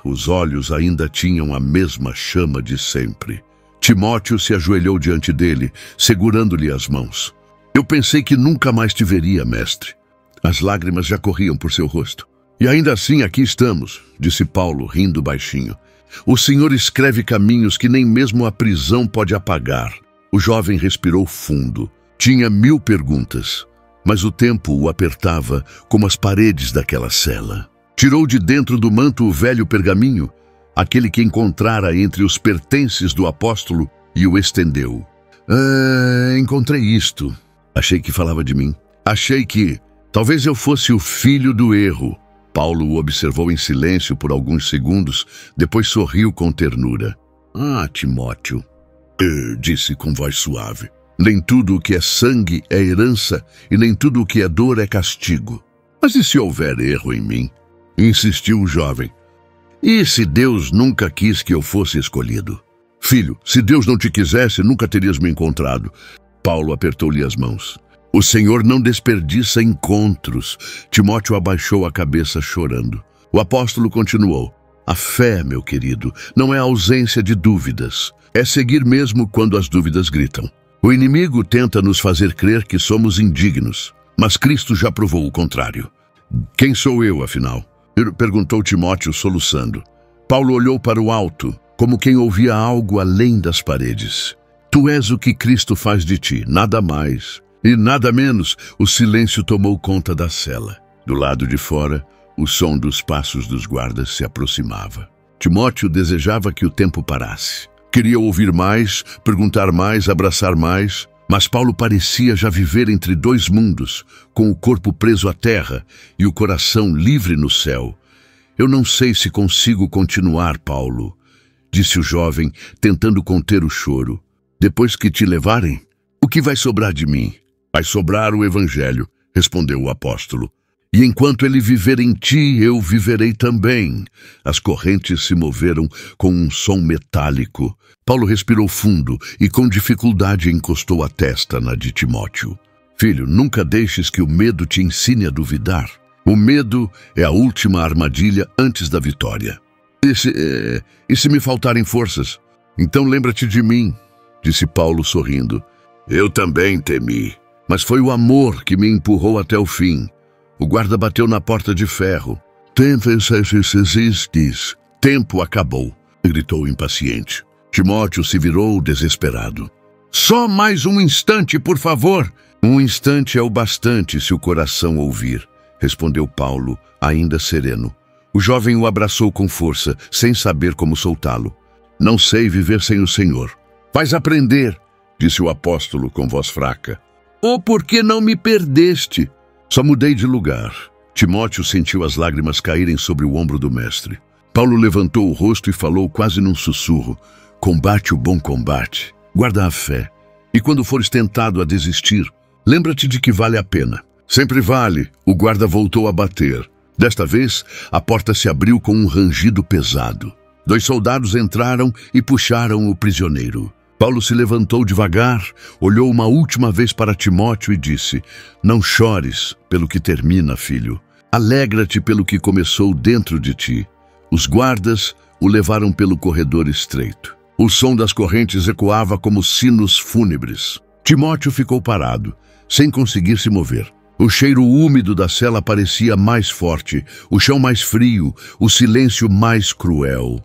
os olhos ainda tinham a mesma chama de sempre. Timóteo se ajoelhou diante dele, segurando-lhe as mãos. Eu pensei que nunca mais te veria, mestre. As lágrimas já corriam por seu rosto. E ainda assim aqui estamos, disse Paulo, rindo baixinho. O Senhor escreve caminhos que nem mesmo a prisão pode apagar. O jovem respirou fundo. Tinha 1000 perguntas, mas o tempo o apertava como as paredes daquela cela. Tirou de dentro do manto o velho pergaminho, aquele que encontrara entre os pertences do apóstolo, e o estendeu. Encontrei isto. Achei que falava de mim. Achei que talvez eu fosse o filho do erro. Paulo o observou em silêncio por alguns segundos, depois sorriu com ternura. Timóteo, disse com voz suave. Nem tudo o que é sangue é herança, e nem tudo o que é dor é castigo. Mas e se houver erro em mim? Insistiu o jovem. E se Deus nunca quis que eu fosse escolhido? Filho, se Deus não te quisesse, nunca terias me encontrado. Paulo apertou-lhe as mãos. O Senhor não desperdiça encontros. Timóteo abaixou a cabeça chorando. O apóstolo continuou. A fé, meu querido, não é a ausência de dúvidas. É seguir mesmo quando as dúvidas gritam. O inimigo tenta nos fazer crer que somos indignos, mas Cristo já provou o contrário. Quem sou eu, afinal? Perguntou Timóteo, soluçando. Paulo olhou para o alto, como quem ouvia algo além das paredes. Tu és o que Cristo faz de ti, nada mais e nada menos. O silêncio tomou conta da cela. Do lado de fora, o som dos passos dos guardas se aproximava. Timóteo desejava que o tempo parasse. Queria ouvir mais, perguntar mais, abraçar mais, mas Paulo parecia já viver entre dois mundos, com o corpo preso à terra e o coração livre no céu. Eu não sei se consigo continuar, Paulo, disse o jovem, tentando conter o choro. Depois que te levarem, o que vai sobrar de mim? Vai sobrar o Evangelho, respondeu o apóstolo. E enquanto ele viver em ti, eu viverei também. As correntes se moveram com um som metálico. Paulo respirou fundo e com dificuldade encostou a testa na de Timóteo. Filho, nunca deixes que o medo te ensine a duvidar. O medo é a última armadilha antes da vitória. E se me faltarem forças? Então lembra-te de mim, disse Paulo sorrindo. Eu também temi, mas foi o amor que me empurrou até o fim. O guarda bateu na porta de ferro. Tempo acabou, gritou impaciente. Timóteo se virou desesperado. Só mais um instante, por favor. Um instante é o bastante se o coração ouvir, respondeu Paulo, ainda sereno. O jovem o abraçou com força, sem saber como soltá-lo. Não sei viver sem o Senhor. Vais aprender, disse o apóstolo com voz fraca. Ou por que não me perdeste? Só mudei de lugar. Timóteo sentiu as lágrimas caírem sobre o ombro do mestre. Paulo levantou o rosto e falou quase num sussurro. Combate o bom combate. Guarda a fé. E quando fores tentado a desistir, lembra-te de que vale a pena. Sempre vale. O guarda voltou a bater. Desta vez, a porta se abriu com um rangido pesado. 2 soldados entraram e puxaram o prisioneiro. Paulo se levantou devagar, olhou uma última vez para Timóteo e disse, não chores pelo que termina, filho. Alegra-te pelo que começou dentro de ti. Os guardas o levaram pelo corredor estreito. O som das correntes ecoava como sinos fúnebres. Timóteo ficou parado, sem conseguir se mover. O cheiro úmido da cela parecia mais forte, o chão mais frio, o silêncio mais cruel.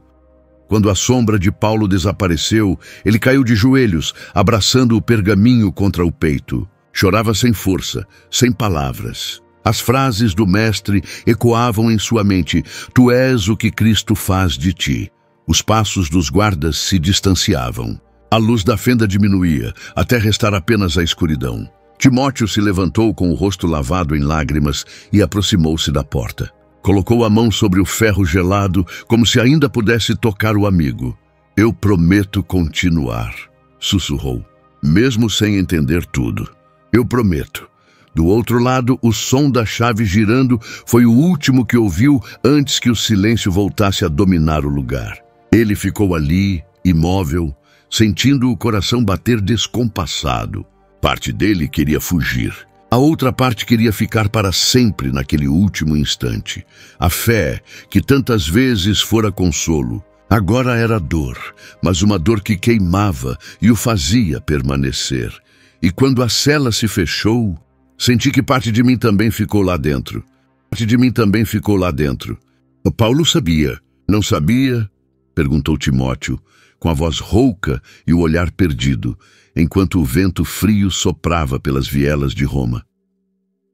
Quando a sombra de Paulo desapareceu, ele caiu de joelhos, abraçando o pergaminho contra o peito. Chorava sem força, sem palavras. As frases do mestre ecoavam em sua mente. Tu és o que Cristo faz de ti. Os passos dos guardas se distanciavam. A luz da fenda diminuía, até restar apenas a escuridão. Timóteo se levantou com o rosto lavado em lágrimas e aproximou-se da porta. Colocou a mão sobre o ferro gelado, como se ainda pudesse tocar o amigo. Eu prometo continuar, sussurrou, mesmo sem entender tudo. Eu prometo. Do outro lado, o som da chave girando foi o último que ouviu antes que o silêncio voltasse a dominar o lugar. Ele ficou ali, imóvel, sentindo o coração bater descompassado. Parte dele queria fugir. A outra parte queria ficar para sempre naquele último instante. A fé, que tantas vezes fora consolo, agora era dor, mas uma dor que queimava e o fazia permanecer. E quando a cela se fechou, senti que parte de mim também ficou lá dentro. Parte de mim também ficou lá dentro. Paulo sabia. Não sabia? Perguntou Timóteo, com a voz rouca e o olhar perdido, enquanto o vento frio soprava pelas vielas de Roma.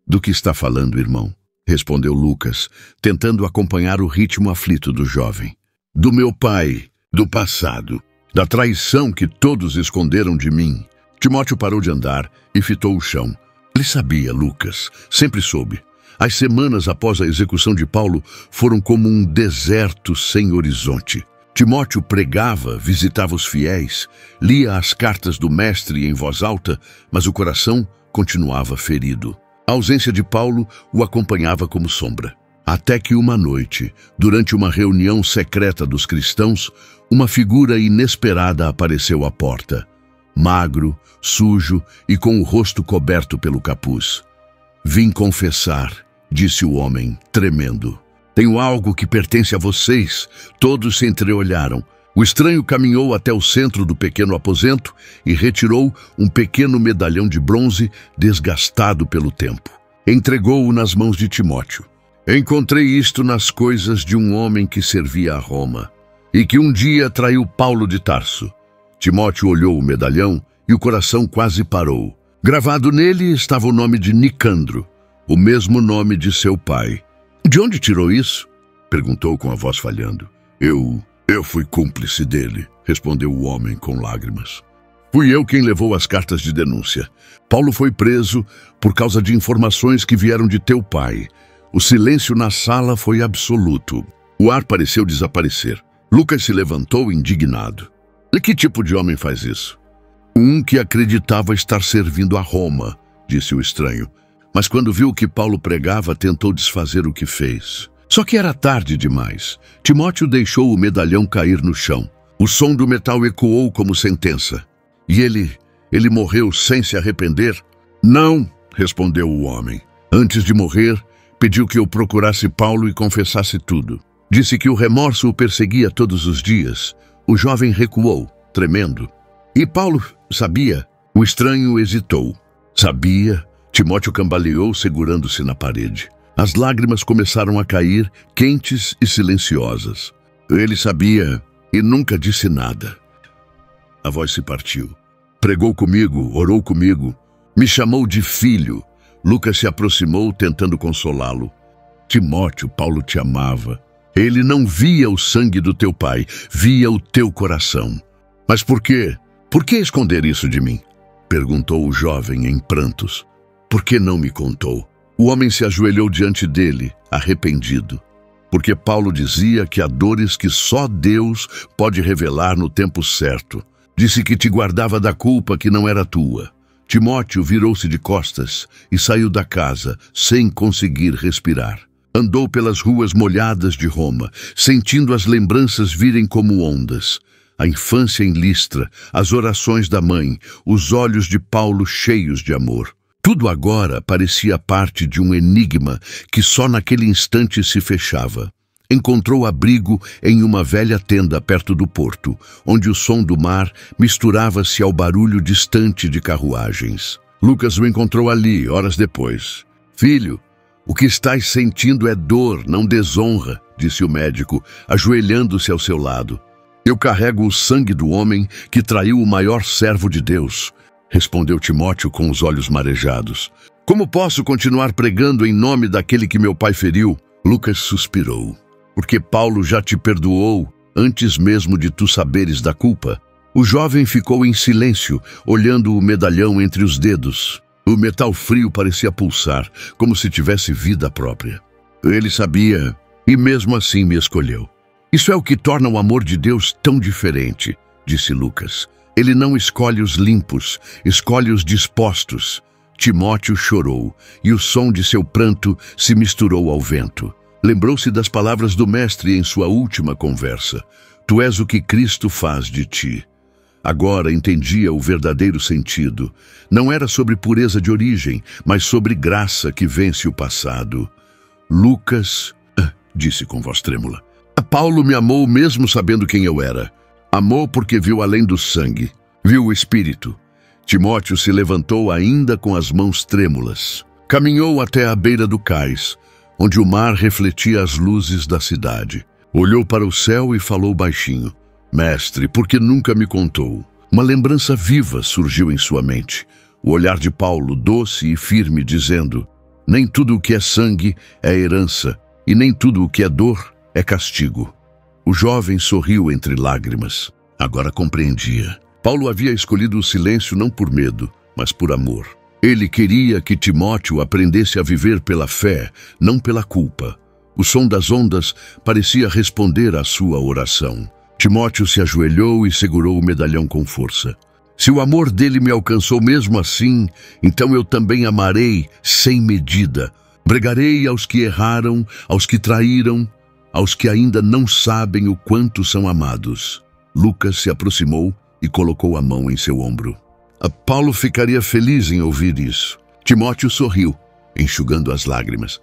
Do que está falando, irmão? Respondeu Lucas, tentando acompanhar o ritmo aflito do jovem. Do meu pai, do passado, da traição que todos esconderam de mim. Timóteo parou de andar e fitou o chão. Ele sabia, Lucas, sempre soube. As semanas após a execução de Paulo foram como um deserto sem horizonte. Timóteo pregava, visitava os fiéis, lia as cartas do mestre em voz alta, mas o coração continuava ferido. A ausência de Paulo o acompanhava como sombra. Até que uma noite, durante uma reunião secreta dos cristãos, uma figura inesperada apareceu à porta. Magro, sujo e com o rosto coberto pelo capuz. Vim confessar, disse o homem, tremendo. Tenho algo que pertence a vocês. Todos se entreolharam. O estranho caminhou até o centro do pequeno aposento e retirou um pequeno medalhão de bronze desgastado pelo tempo. Entregou-o nas mãos de Timóteo. Encontrei isto nas coisas de um homem que servia a Roma e que um dia traiu Paulo de Tarso. Timóteo olhou o medalhão e o coração quase parou. Gravado nele estava o nome de Nicandro, o mesmo nome de seu pai. De onde tirou isso? Perguntou com a voz falhando. Eu fui cúmplice dele, respondeu o homem com lágrimas. Fui eu quem levou as cartas de denúncia. Paulo foi preso por causa de informações que vieram de teu pai. O silêncio na sala foi absoluto. O ar pareceu desaparecer. Lucas se levantou indignado. E que tipo de homem faz isso? Um que acreditava estar servindo a Roma, disse o estranho. Mas quando viu que Paulo pregava, tentou desfazer o que fez. Só que era tarde demais. Timóteo deixou o medalhão cair no chão. O som do metal ecoou como sentença. E ele morreu sem se arrepender? Não, respondeu o homem. Antes de morrer, pediu que eu procurasse Paulo e confessasse tudo. Disse que o remorso o perseguia todos os dias. O jovem recuou, tremendo. E Paulo sabia. O estranho hesitou. Sabia. Timóteo cambaleou, segurando-se na parede. As lágrimas começaram a cair, quentes e silenciosas. Ele sabia e nunca disse nada. A voz se partiu. Pregou comigo, orou comigo. Me chamou de filho. Lucas se aproximou, tentando consolá-lo. Timóteo, Paulo te amava. Ele não via o sangue do teu pai, via o teu coração. Mas por quê? Por que esconder isso de mim? Perguntou o jovem em prantos. Por que não me contou? O homem se ajoelhou diante dele, arrependido. Porque Paulo dizia que há dores que só Deus pode revelar no tempo certo. Disse que te guardava da culpa que não era tua. Timóteo virou-se de costas e saiu da casa, sem conseguir respirar. Andou pelas ruas molhadas de Roma, sentindo as lembranças virem como ondas. A infância em Listra, as orações da mãe, os olhos de Paulo cheios de amor. Tudo agora parecia parte de um enigma que só naquele instante se fechava. Encontrou abrigo em uma velha tenda perto do porto, onde o som do mar misturava-se ao barulho distante de carruagens. Lucas o encontrou ali, horas depois. Filho, o que estás sentindo é dor, não desonra, disse o médico, ajoelhando-se ao seu lado. Eu carrego o sangue do homem que traiu o maior servo de Deus, respondeu Timóteo com os olhos marejados. Como posso continuar pregando em nome daquele que meu pai feriu? Lucas suspirou. Porque Paulo já te perdoou antes mesmo de tu saberes da culpa. O jovem ficou em silêncio, olhando o medalhão entre os dedos. O metal frio parecia pulsar, como se tivesse vida própria. Ele sabia, e mesmo assim me escolheu. Isso é o que torna o amor de Deus tão diferente, disse Lucas. Ele não escolhe os limpos, escolhe os dispostos. Timóteo chorou, e o som de seu pranto se misturou ao vento. Lembrou-se das palavras do mestre em sua última conversa. Tu és o que Cristo faz de ti. Agora entendia o verdadeiro sentido. Não era sobre pureza de origem, mas sobre graça que vence o passado. Lucas, disse com voz trêmula, Paulo me amou mesmo sabendo quem eu era. Amou porque viu além do sangue, viu o Espírito. Timóteo se levantou ainda com as mãos trêmulas. Caminhou até a beira do cais, onde o mar refletia as luzes da cidade. Olhou para o céu e falou baixinho. Mestre, por que nunca me contou? Uma lembrança viva surgiu em sua mente. O olhar de Paulo, doce e firme, dizendo: nem tudo o que é sangue é herança, e nem tudo o que é dor é castigo. O jovem sorriu entre lágrimas. Agora compreendia. Paulo havia escolhido o silêncio não por medo, mas por amor. Ele queria que Timóteo aprendesse a viver pela fé, não pela culpa. O som das ondas parecia responder à sua oração. Timóteo se ajoelhou e segurou o medalhão com força. Se o amor dele me alcançou mesmo assim, então eu também amarei sem medida. Pregarei aos que erraram, aos que traíram, aos que ainda não sabem o quanto são amados. Lucas se aproximou e colocou a mão em seu ombro. Paulo ficaria feliz em ouvir isso. Timóteo sorriu, enxugando as lágrimas.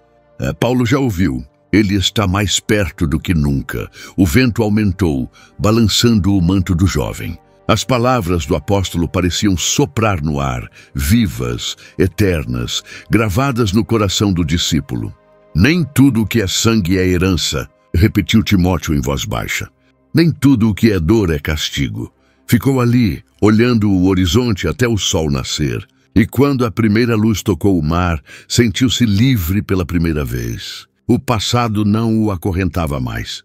Paulo já ouviu. Ele está mais perto do que nunca. O vento aumentou, balançando o manto do jovem. As palavras do apóstolo pareciam soprar no ar, vivas, eternas, gravadas no coração do discípulo. Nem tudo o que é sangue é herança, repetiu Timóteo em voz baixa. Nem tudo o que é dor é castigo. Ficou ali, olhando o horizonte até o sol nascer. E quando a primeira luz tocou o mar, sentiu-se livre pela primeira vez. O passado não o acorrentava mais.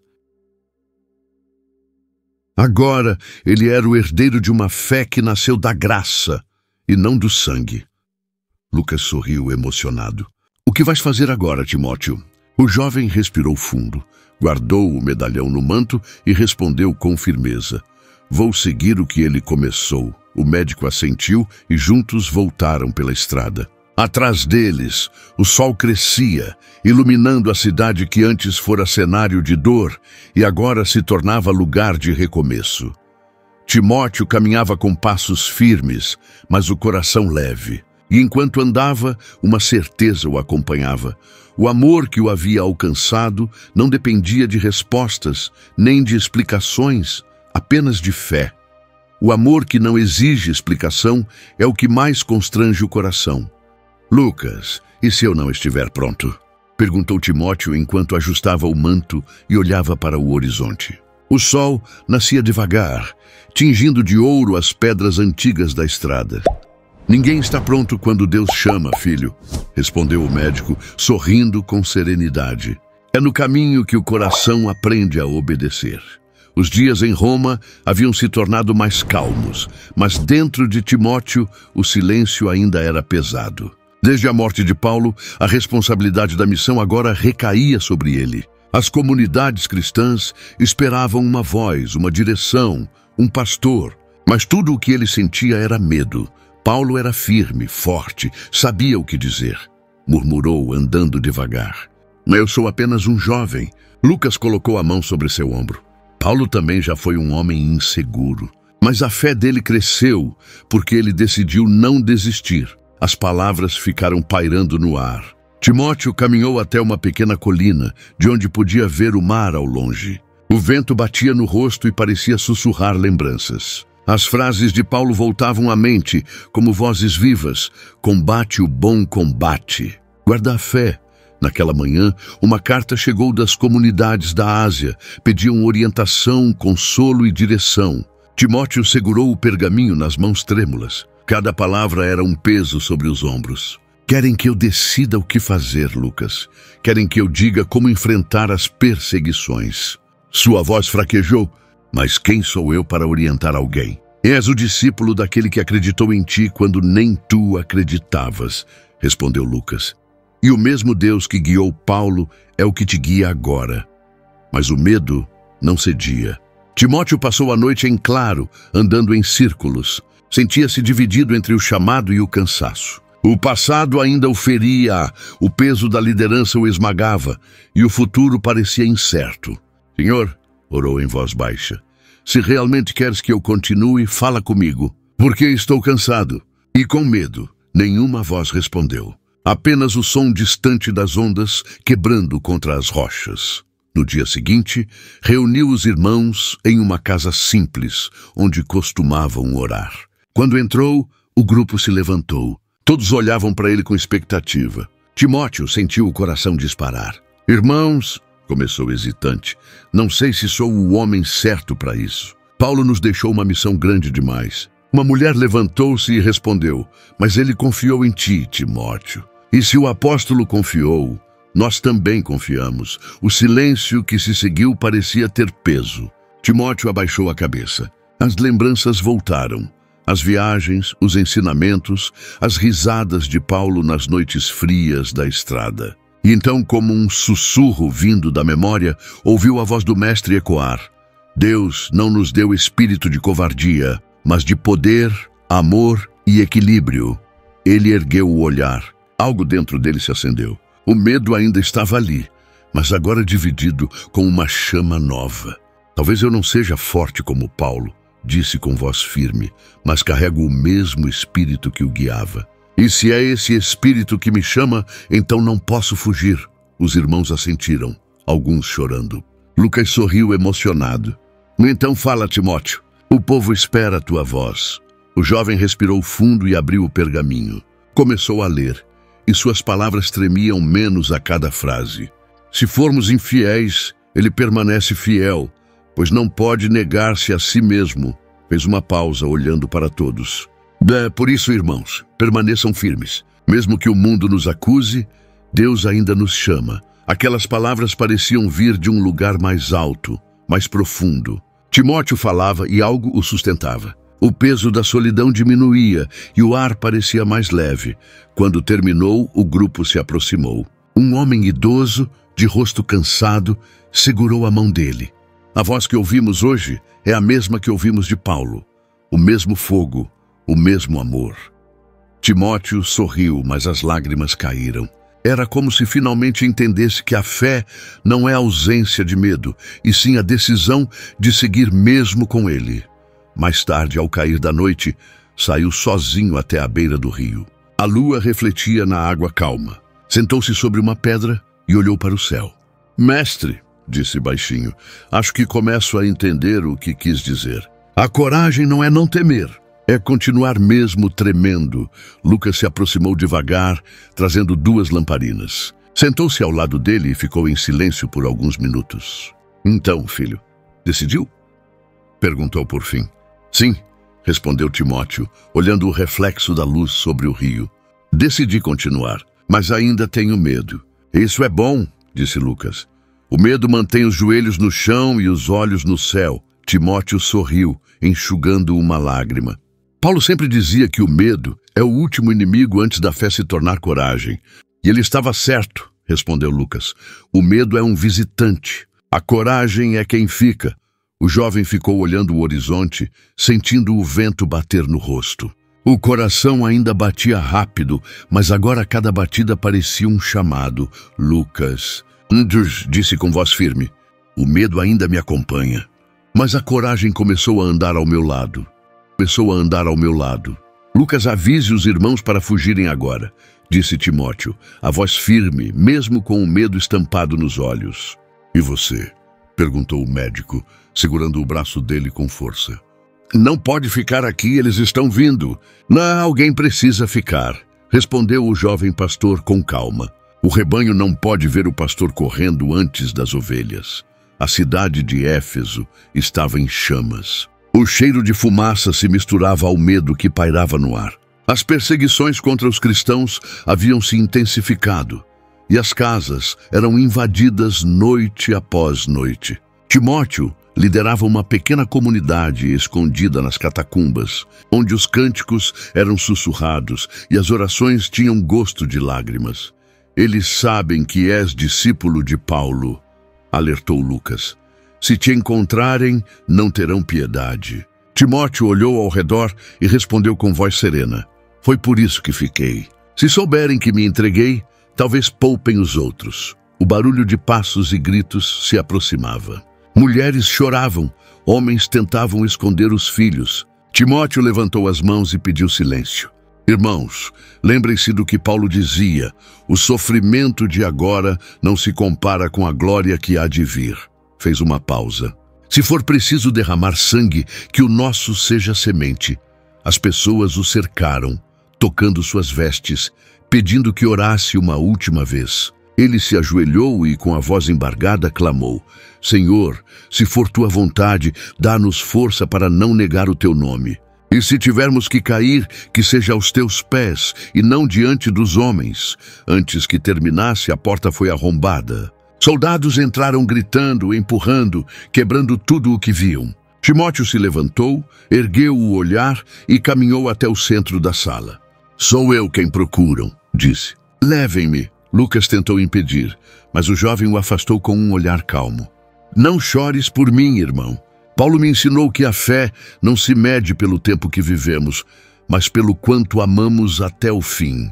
Agora, ele era o herdeiro de uma fé que nasceu da graça e não do sangue. Lucas sorriu emocionado. O que vais fazer agora, Timóteo? O jovem respirou fundo, guardou o medalhão no manto e respondeu com firmeza. Vou seguir o que ele começou. O médico assentiu e juntos voltaram pela estrada. Atrás deles, o sol crescia, iluminando a cidade que antes fora cenário de dor e agora se tornava lugar de recomeço. Timóteo caminhava com passos firmes, mas o coração leve. E enquanto andava, uma certeza o acompanhava. O amor que o havia alcançado não dependia de respostas, nem de explicações, apenas de fé. O amor que não exige explicação é o que mais constrange o coração. Lucas, e se eu não estiver pronto? Perguntou Timóteo enquanto ajustava o manto e olhava para o horizonte. O sol nascia devagar, tingindo de ouro as pedras antigas da estrada. Ninguém está pronto quando Deus chama, filho, respondeu o médico, sorrindo com serenidade. É no caminho que o coração aprende a obedecer. Os dias em Roma haviam se tornado mais calmos, mas dentro de Timóteo o silêncio ainda era pesado. Desde a morte de Paulo, a responsabilidade da missão agora recaía sobre ele. As comunidades cristãs esperavam uma voz, uma direção, um pastor, mas tudo o que ele sentia era medo. Paulo era firme, forte, sabia o que dizer. Murmurou, andando devagar. Eu sou apenas um jovem. Lucas colocou a mão sobre seu ombro. Paulo também já foi um homem inseguro. Mas a fé dele cresceu, porque ele decidiu não desistir. As palavras ficaram pairando no ar. Timóteo caminhou até uma pequena colina, de onde podia ver o mar ao longe. O vento batia no rosto e parecia sussurrar lembranças. As frases de Paulo voltavam à mente, como vozes vivas. Combate o bom combate. Guarda a fé. Naquela manhã, uma carta chegou das comunidades da Ásia. Pediam orientação, consolo e direção. Timóteo segurou o pergaminho nas mãos trêmulas. Cada palavra era um peso sobre os ombros. Querem que eu decida o que fazer, Lucas. Querem que eu diga como enfrentar as perseguições. Sua voz fraquejou. Mas quem sou eu para orientar alguém? És o discípulo daquele que acreditou em ti quando nem tu acreditavas, respondeu Lucas. E o mesmo Deus que guiou Paulo é o que te guia agora. Mas o medo não cedia. Timóteo passou a noite em claro, andando em círculos. Sentia-se dividido entre o chamado e o cansaço. O passado ainda o feria, o peso da liderança o esmagava, e o futuro parecia incerto. Senhor, orou em voz baixa, se realmente queres que eu continue, fala comigo, porque estou cansado. E com medo, nenhuma voz respondeu. Apenas o som distante das ondas quebrando contra as rochas. No dia seguinte, reuniu os irmãos em uma casa simples, onde costumavam orar. Quando entrou, o grupo se levantou. Todos olhavam para ele com expectativa. Timóteo sentiu o coração disparar. Irmãos, começou hesitante, não sei se sou o homem certo para isso. Paulo nos deixou uma missão grande demais. Uma mulher levantou-se e respondeu, mas ele confiou em ti, Timóteo. E se o apóstolo confiou, nós também confiamos. O silêncio que se seguiu parecia ter peso. Timóteo abaixou a cabeça. As lembranças voltaram. As viagens, os ensinamentos, as risadas de Paulo nas noites frias da estrada. E então, como um sussurro vindo da memória, ouviu a voz do mestre ecoar. Deus não nos deu espírito de covardia, mas de poder, amor e equilíbrio. Ele ergueu o olhar. Algo dentro dele se acendeu. O medo ainda estava ali, mas agora dividido com uma chama nova. Talvez eu não seja forte como Paulo, disse com voz firme, mas carrego o mesmo espírito que o guiava. E se é esse espírito que me chama, então não posso fugir. Os irmãos assentiram, alguns chorando. Lucas sorriu emocionado. Então fala, Timóteo. O povo espera a tua voz. O jovem respirou fundo e abriu o pergaminho. Começou a ler, e suas palavras tremiam menos a cada frase. Se formos infiéis, ele permanece fiel, pois não pode negar-se a si mesmo. Fez uma pausa, olhando para todos. Por isso, irmãos, permaneçam firmes. Mesmo que o mundo nos acuse, Deus ainda nos chama. Aquelas palavras pareciam vir de um lugar mais alto, mais profundo. Timóteo falava e algo o sustentava. O peso da solidão diminuía e o ar parecia mais leve. Quando terminou, o grupo se aproximou. Um homem idoso, de rosto cansado, segurou a mão dele. A voz que ouvimos hoje é a mesma que ouvimos de Paulo. O mesmo fogo, o mesmo amor. Timóteo sorriu, mas as lágrimas caíram. Era como se finalmente entendesse que a fé não é a ausência de medo, e sim a decisão de seguir mesmo com ele. Mais tarde, ao cair da noite, saiu sozinho até a beira do rio. A lua refletia na água calma. Sentou-se sobre uma pedra e olhou para o céu. Mestre, disse baixinho, acho que começo a entender o que quis dizer. A coragem não é não temer, é continuar mesmo tremendo. Lucas se aproximou devagar, trazendo 2 lamparinas. Sentou-se ao lado dele e ficou em silêncio por alguns minutos. Então, filho, decidiu? Perguntou por fim. Sim, respondeu Timóteo, olhando o reflexo da luz sobre o rio. Decidi continuar, mas ainda tenho medo. Isso é bom, disse Lucas. O medo mantém os joelhos no chão e os olhos no céu. Timóteo sorriu, enxugando uma lágrima. Paulo sempre dizia que o medo é o último inimigo antes da fé se tornar coragem. E ele estava certo, respondeu Lucas. O medo é um visitante. A coragem é quem fica. O jovem ficou olhando o horizonte, sentindo o vento bater no rosto. O coração ainda batia rápido, mas agora cada batida parecia um chamado. Lucas, disse com voz firme, o medo ainda me acompanha. Mas a coragem começou a andar ao meu lado. Lucas, avise os irmãos para fugirem agora, disse Timóteo, a voz firme, mesmo com o medo estampado nos olhos. E você? Perguntou o médico, segurando o braço dele com força. Não pode ficar aqui, eles estão vindo. Não, alguém precisa ficar, respondeu o jovem pastor com calma. O rebanho não pode ver o pastor correndo antes das ovelhas. A cidade de Éfeso estava em chamas. O cheiro de fumaça se misturava ao medo que pairava no ar. As perseguições contra os cristãos haviam se intensificado, e as casas eram invadidas noite após noite. Timóteo liderava uma pequena comunidade escondida nas catacumbas, onde os cânticos eram sussurrados e as orações tinham gosto de lágrimas. Eles sabem que és discípulo de Paulo, alertou Lucas. Se te encontrarem, não terão piedade. Timóteo olhou ao redor e respondeu com voz serena. Foi por isso que fiquei. Se souberem que me entreguei, talvez poupem os outros. O barulho de passos e gritos se aproximava. Mulheres choravam, homens tentavam esconder os filhos. Timóteo levantou as mãos e pediu silêncio. Irmãos, lembrem-se do que Paulo dizia, o sofrimento de agora não se compara com a glória que há de vir. Fez uma pausa. Se for preciso derramar sangue, que o nosso seja semente. As pessoas o cercaram, tocando suas vestes, pedindo que orasse uma última vez. Ele se ajoelhou e, com a voz embargada, clamou, Senhor, se for tua vontade, dá-nos força para não negar o teu nome. E se tivermos que cair, que seja aos teus pés, e não diante dos homens. Antes que terminasse, a porta foi arrombada. Soldados entraram gritando, empurrando, quebrando tudo o que viam. Timóteo se levantou, ergueu o olhar e caminhou até o centro da sala. Sou eu quem procuram, disse. Levem-me. Lucas tentou impedir, mas o jovem o afastou com um olhar calmo. Não chores por mim, irmão. Paulo me ensinou que a fé não se mede pelo tempo que vivemos, mas pelo quanto amamos até o fim.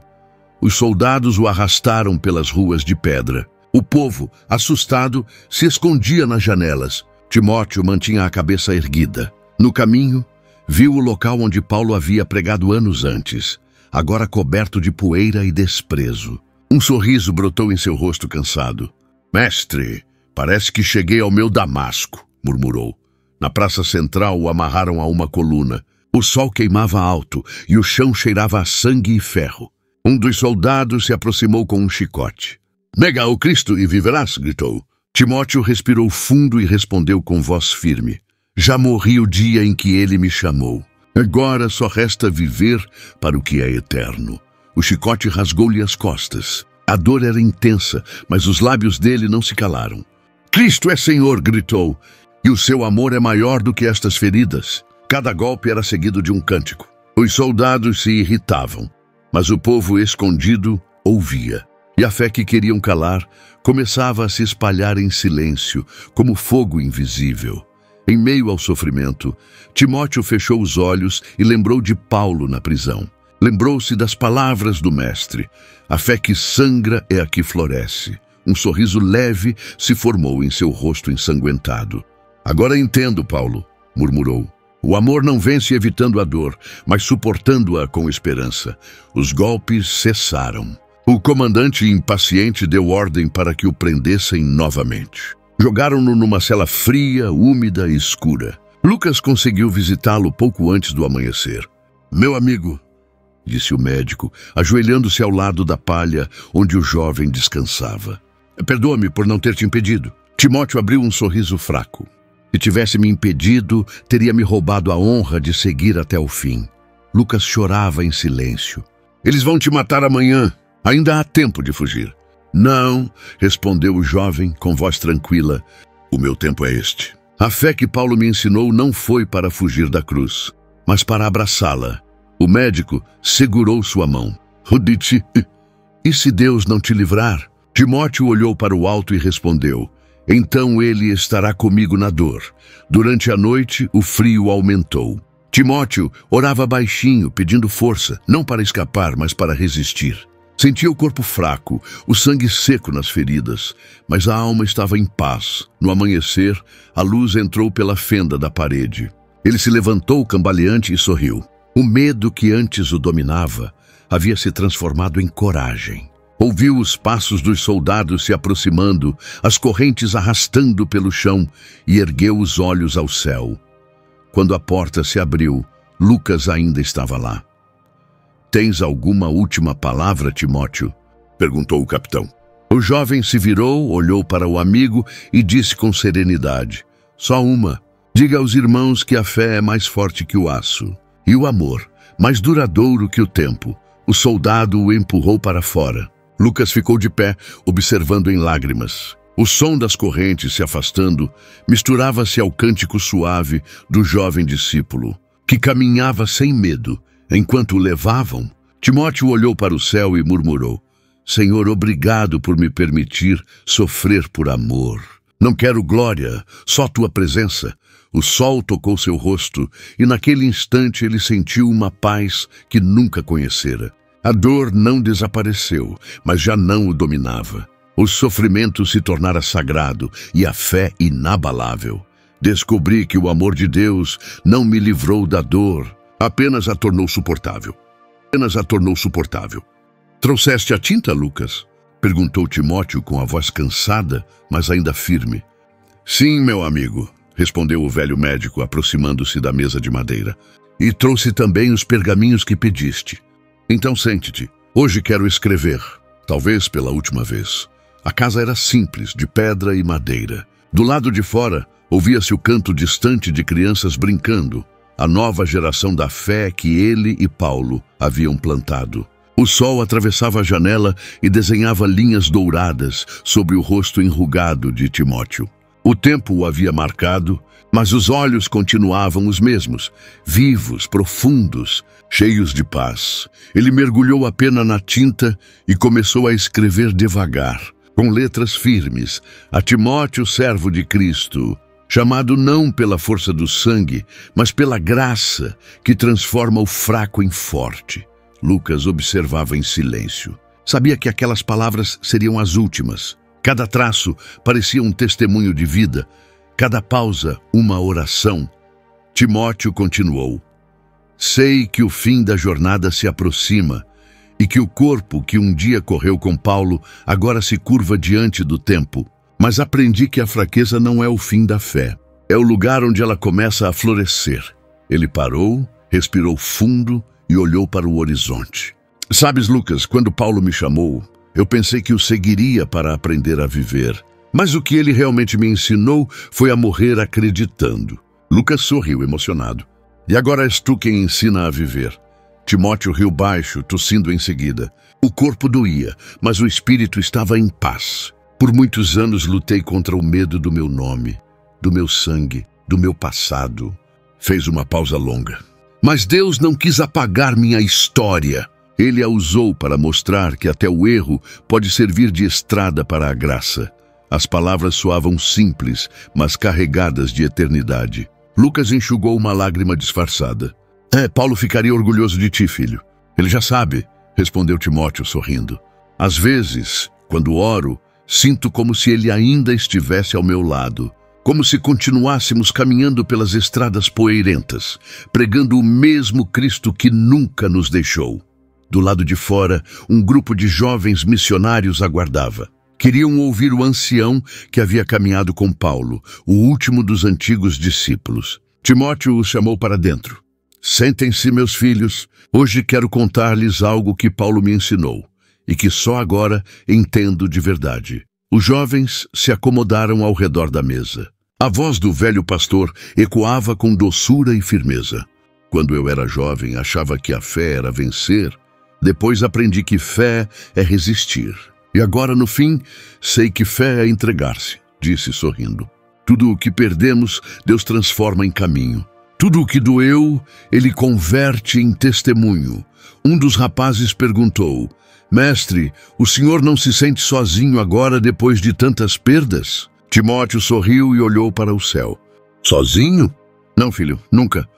Os soldados o arrastaram pelas ruas de pedra. O povo, assustado, se escondia nas janelas. Timóteo mantinha a cabeça erguida. No caminho, viu o local onde Paulo havia pregado anos antes, agora coberto de poeira e desprezo. Um sorriso brotou em seu rosto cansado. Mestre, parece que cheguei ao meu Damasco, murmurou. Na praça central o amarraram a uma coluna. O sol queimava alto e o chão cheirava a sangue e ferro. Um dos soldados se aproximou com um chicote. Nega o Cristo e viverás, gritou. Timóteo respirou fundo e respondeu com voz firme. Já morri o dia em que ele me chamou. Agora só resta viver para o que é eterno. O chicote rasgou-lhe as costas. A dor era intensa, mas os lábios dele não se calaram. Cristo é Senhor, gritou, e o seu amor é maior do que estas feridas. Cada golpe era seguido de um cântico. Os soldados se irritavam, mas o povo escondido ouvia. E a fé que queriam calar começava a se espalhar em silêncio, como fogo invisível. Em meio ao sofrimento, Timóteo fechou os olhos e lembrou de Paulo na prisão. Lembrou-se das palavras do mestre. A fé que sangra é a que floresce. Um sorriso leve se formou em seu rosto ensanguentado. Agora entendo, Paulo, murmurou. O amor não vence evitando a dor, mas suportando-a com esperança. Os golpes cessaram. O comandante impaciente deu ordem para que o prendessem novamente. Jogaram-no numa cela fria, úmida e escura. Lucas conseguiu visitá-lo pouco antes do amanhecer. Meu amigo, disse o médico, ajoelhando-se ao lado da palha onde o jovem descansava. Perdoa-me por não ter te impedido. Timóteo abriu um sorriso fraco. Se tivesse me impedido, teria me roubado a honra de seguir até o fim. Lucas chorava em silêncio. Eles vão te matar amanhã. Ainda há tempo de fugir. Não, respondeu o jovem com voz tranquila. O meu tempo é este. A fé que Paulo me ensinou não foi para fugir da cruz, mas para abraçá-la. O médico segurou sua mão. Rudite, e se Deus não te livrar? Timóteo olhou para o alto e respondeu. Então ele estará comigo na dor. Durante a noite, o frio aumentou. Timóteo orava baixinho, pedindo força, não para escapar, mas para resistir. Sentia o corpo fraco, o sangue seco nas feridas, mas a alma estava em paz. No amanhecer, a luz entrou pela fenda da parede. Ele se levantou cambaleante e sorriu. O medo que antes o dominava havia se transformado em coragem. Ouviu os passos dos soldados se aproximando, as correntes arrastando pelo chão, e ergueu os olhos ao céu. Quando a porta se abriu, Lucas ainda estava lá. Tens alguma última palavra, Timóteo? Perguntou o capitão. O jovem se virou, olhou para o amigo e disse com serenidade. Só uma. Diga aos irmãos que a fé é mais forte que o aço, e o amor, mais duradouro que o tempo. O soldado o empurrou para fora. Lucas ficou de pé, observando em lágrimas. O som das correntes se afastando misturava-se ao cântico suave do jovem discípulo, que caminhava sem medo. Enquanto o levavam, Timóteo olhou para o céu e murmurou, Senhor, obrigado por me permitir sofrer por amor. Não quero glória, só tua presença. O sol tocou seu rosto e naquele instante ele sentiu uma paz que nunca conhecera. A dor não desapareceu, mas já não o dominava. O sofrimento se tornara sagrado e a fé inabalável. Descobri que o amor de Deus não me livrou da dor, apenas a tornou suportável. Trouxeste a tinta, Lucas? Perguntou Timóteo com a voz cansada, mas ainda firme. Sim, meu amigo, respondeu o velho médico, aproximando-se da mesa de madeira. E trouxe também os pergaminhos que pediste. Então sente-te. Hoje quero escrever, talvez pela última vez. A casa era simples, de pedra e madeira. Do lado de fora, ouvia-se o canto distante de crianças brincando, a nova geração da fé que ele e Paulo haviam plantado. O sol atravessava a janela e desenhava linhas douradas sobre o rosto enrugado de Timóteo. O tempo o havia marcado, mas os olhos continuavam os mesmos, vivos, profundos, cheios de paz. Ele mergulhou a pena na tinta e começou a escrever devagar, com letras firmes, a Timóteo, servo de Cristo, chamado não pela força do sangue, mas pela graça que transforma o fraco em forte. Lucas observava em silêncio. Sabia que aquelas palavras seriam as últimas. Cada traço parecia um testemunho de vida, cada pausa uma oração. Timóteo continuou. Sei que o fim da jornada se aproxima e que o corpo que um dia correu com Paulo agora se curva diante do tempo. Mas aprendi que a fraqueza não é o fim da fé. É o lugar onde ela começa a florescer. Ele parou, respirou fundo e olhou para o horizonte. Sabes, Lucas, quando Paulo me chamou, eu pensei que o seguiria para aprender a viver. Mas o que ele realmente me ensinou foi a morrer acreditando. Lucas sorriu emocionado. E agora és tu quem ensina a viver. Timóteo riu baixo, tossindo em seguida. O corpo doía, mas o espírito estava em paz. Por muitos anos lutei contra o medo do meu nome, do meu sangue, do meu passado. Fez uma pausa longa. Mas Deus não quis apagar minha história. Ele a usou para mostrar que até o erro pode servir de estrada para a graça. As palavras soavam simples, mas carregadas de eternidade. Lucas enxugou uma lágrima disfarçada. Paulo ficaria orgulhoso de ti, filho. Ele já sabe, respondeu Timóteo sorrindo. Às vezes, quando oro, sinto como se ele ainda estivesse ao meu lado, como se continuássemos caminhando pelas estradas poeirentas, pregando o mesmo Cristo que nunca nos deixou. Do lado de fora, um grupo de jovens missionários aguardava. Queriam ouvir o ancião que havia caminhado com Paulo, o último dos antigos discípulos. Timóteo os chamou para dentro. Sentem-se, meus filhos. Hoje quero contar-lhes algo que Paulo me ensinou e que só agora entendo de verdade. Os jovens se acomodaram ao redor da mesa. A voz do velho pastor ecoava com doçura e firmeza. Quando eu era jovem, achava que a fé era vencer. Depois aprendi que fé é resistir. E agora, no fim, sei que fé é entregar-se, disse sorrindo. Tudo o que perdemos, Deus transforma em caminho. Tudo o que doeu, Ele converte em testemunho. Um dos rapazes perguntou: Mestre, o senhor não se sente sozinho agora depois de tantas perdas? Timóteo sorriu e olhou para o céu. Sozinho? Não, filho, nunca.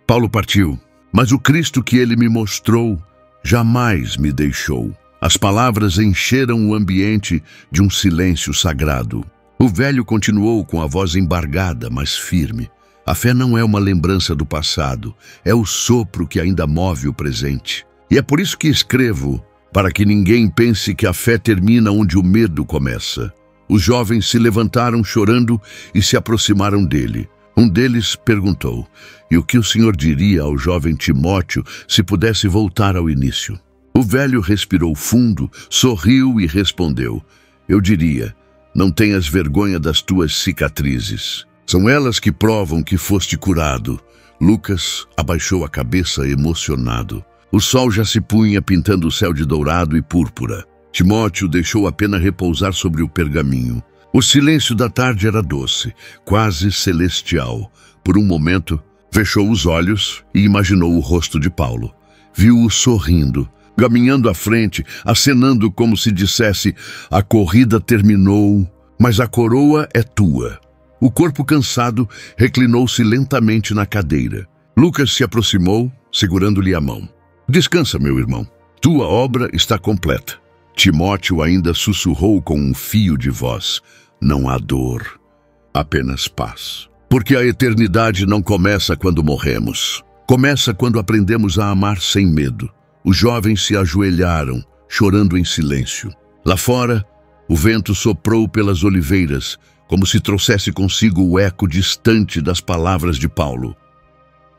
Paulo partiu, mas o Cristo que ele me mostrou jamais me deixou. As palavras encheram o ambiente de um silêncio sagrado. O velho continuou com a voz embargada, mas firme. A fé não é uma lembrança do passado, é o sopro que ainda move o presente. E é por isso que escrevo, para que ninguém pense que a fé termina onde o medo começa. Os jovens se levantaram chorando e se aproximaram dele. Um deles perguntou: e o que o senhor diria ao jovem Timóteo se pudesse voltar ao início? O velho respirou fundo, sorriu e respondeu: eu diria, não tenhas vergonha das tuas cicatrizes. São elas que provam que foste curado. Lucas abaixou a cabeça emocionado. O sol já se punha pintando o céu de dourado e púrpura. Timóteo deixou a pena repousar sobre o pergaminho. O silêncio da tarde era doce, quase celestial. Por um momento, fechou os olhos e imaginou o rosto de Paulo. Viu-o sorrindo, caminhando à frente, acenando como se dissesse: a corrida terminou, mas a coroa é tua. O corpo cansado reclinou-se lentamente na cadeira. Lucas se aproximou, segurando-lhe a mão. Descansa, meu irmão. Tua obra está completa. Timóteo ainda sussurrou com um fio de voz: não há dor, apenas paz. Porque a eternidade não começa quando morremos. Começa quando aprendemos a amar sem medo. Os jovens se ajoelharam, chorando em silêncio. Lá fora, o vento soprou pelas oliveiras, como se trouxesse consigo o eco distante das palavras de Paulo.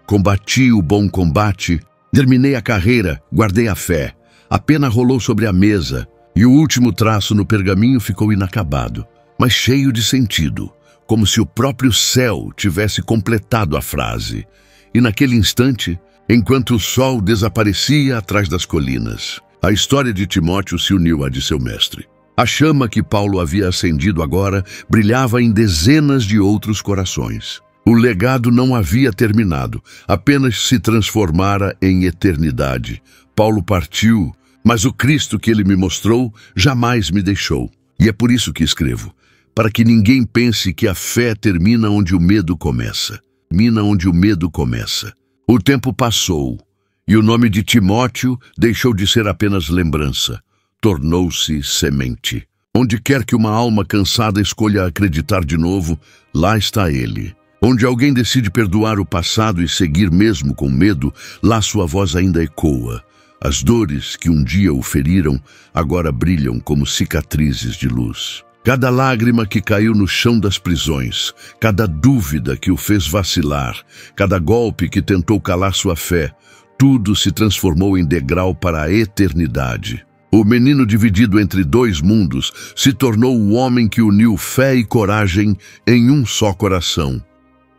Combati o bom combate, terminei a carreira, guardei a fé. A pena rolou sobre a mesa e o último traço no pergaminho ficou inacabado, mas cheio de sentido, como se o próprio céu tivesse completado a frase. E naquele instante, enquanto o sol desaparecia atrás das colinas, a história de Timóteo se uniu à de seu mestre. A chama que Paulo havia acendido agora brilhava em dezenas de outros corações. O legado não havia terminado, apenas se transformara em eternidade. Paulo partiu, mas o Cristo que ele me mostrou jamais me deixou. E é por isso que escrevo, para que ninguém pense que a fé termina onde o medo começa. Termina onde o medo começa. O tempo passou, e o nome de Timóteo deixou de ser apenas lembrança. Tornou-se semente. Onde quer que uma alma cansada escolha acreditar de novo, lá está ele. Onde alguém decide perdoar o passado e seguir mesmo com medo, lá sua voz ainda ecoa. As dores que um dia o feriram, agora brilham como cicatrizes de luz. Cada lágrima que caiu no chão das prisões, cada dúvida que o fez vacilar, cada golpe que tentou calar sua fé, tudo se transformou em degrau para a eternidade. O menino dividido entre dois mundos se tornou o homem que uniu fé e coragem em um só coração.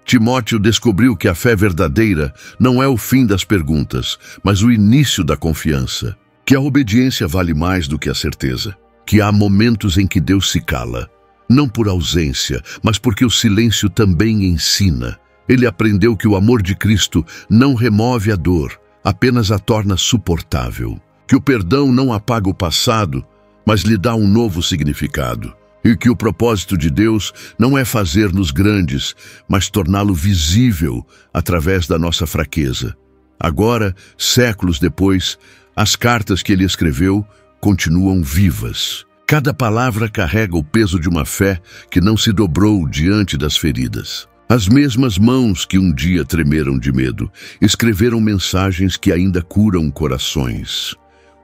Timóteo descobriu que a fé verdadeira não é o fim das perguntas, mas o início da confiança. Que a obediência vale mais do que a certeza. Que há momentos em que Deus se cala, não por ausência, mas porque o silêncio também ensina. Ele aprendeu que o amor de Cristo não remove a dor, apenas a torna suportável. Que o perdão não apaga o passado, mas lhe dá um novo significado. E que o propósito de Deus não é fazer-nos grandes, mas torná-lo visível através da nossa fraqueza. Agora, séculos depois, As cartas que ele escreveu continuam vivas. Cada palavra carrega o peso de uma fé que não se dobrou diante das feridas. As mesmas mãos que um dia tremeram de medo escreveram mensagens que ainda curam corações.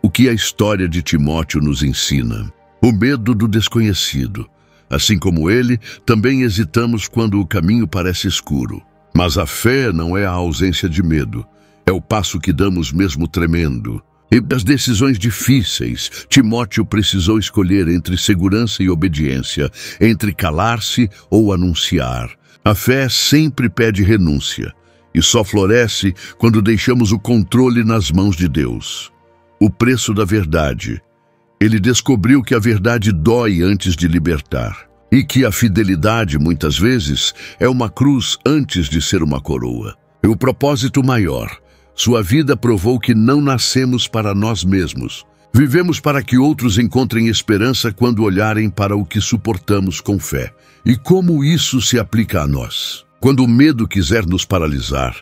O que a história de Timóteo nos ensina? O medo do desconhecido. Assim como ele, também hesitamos quando o caminho parece escuro. Mas a fé não é a ausência de medo. É o passo que damos mesmo tremendo. E das decisões difíceis, Timóteo precisou escolher entre segurança e obediência, entre calar-se ou anunciar. A fé sempre pede renúncia, e só floresce quando deixamos o controle nas mãos de Deus. O preço da verdade. Ele descobriu que a verdade dói antes de libertar, e que a fidelidade, muitas vezes, é uma cruz antes de ser uma coroa. E o propósito maior. Sua vida provou que não nascemos para nós mesmos. Vivemos para que outros encontrem esperança quando olharem para o que suportamos com fé. E como isso se aplica a nós? Quando o medo quiser nos paralisar,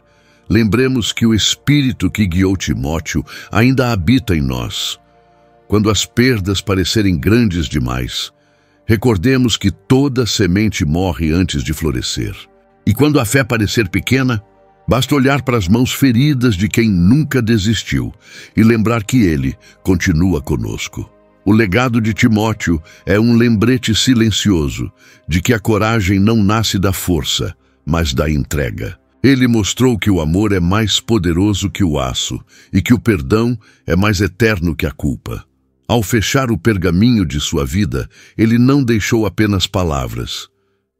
lembremos que o Espírito que guiou Timóteo ainda habita em nós. Quando as perdas parecerem grandes demais, recordemos que toda semente morre antes de florescer. E quando a fé parecer pequena, basta olhar para as mãos feridas de quem nunca desistiu e lembrar que ele continua conosco. O legado de Timóteo é um lembrete silencioso de que a coragem não nasce da força, mas da entrega. Ele mostrou que o amor é mais poderoso que o aço e que o perdão é mais eterno que a culpa. Ao fechar o pergaminho de sua vida, ele não deixou apenas palavras,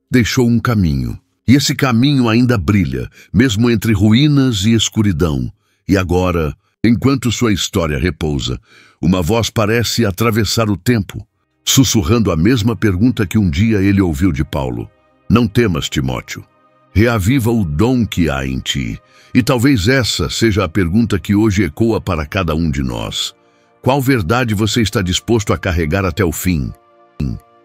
deixou um caminho. E esse caminho ainda brilha, mesmo entre ruínas e escuridão. E agora, enquanto sua história repousa, uma voz parece atravessar o tempo, sussurrando a mesma pergunta que um dia ele ouviu de Paulo. Não temas, Timóteo. Reaviva o dom que há em ti. E talvez essa seja a pergunta que hoje ecoa para cada um de nós. Qual verdade você está disposto a carregar até o fim?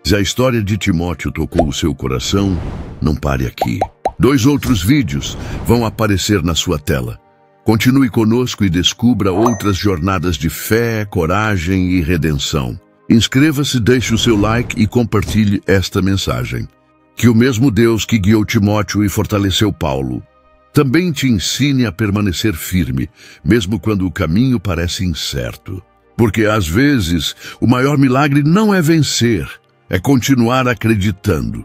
Se a história de Timóteo tocou o seu coração, não pare aqui. 2 outros vídeos vão aparecer na sua tela. Continue conosco e descubra outras jornadas de fé, coragem e redenção. Inscreva-se, deixe o seu like e compartilhe esta mensagem. Que o mesmo Deus que guiou Timóteo e fortaleceu Paulo também te ensine a permanecer firme, mesmo quando o caminho parece incerto. Porque às vezes o maior milagre não é vencer, é continuar acreditando.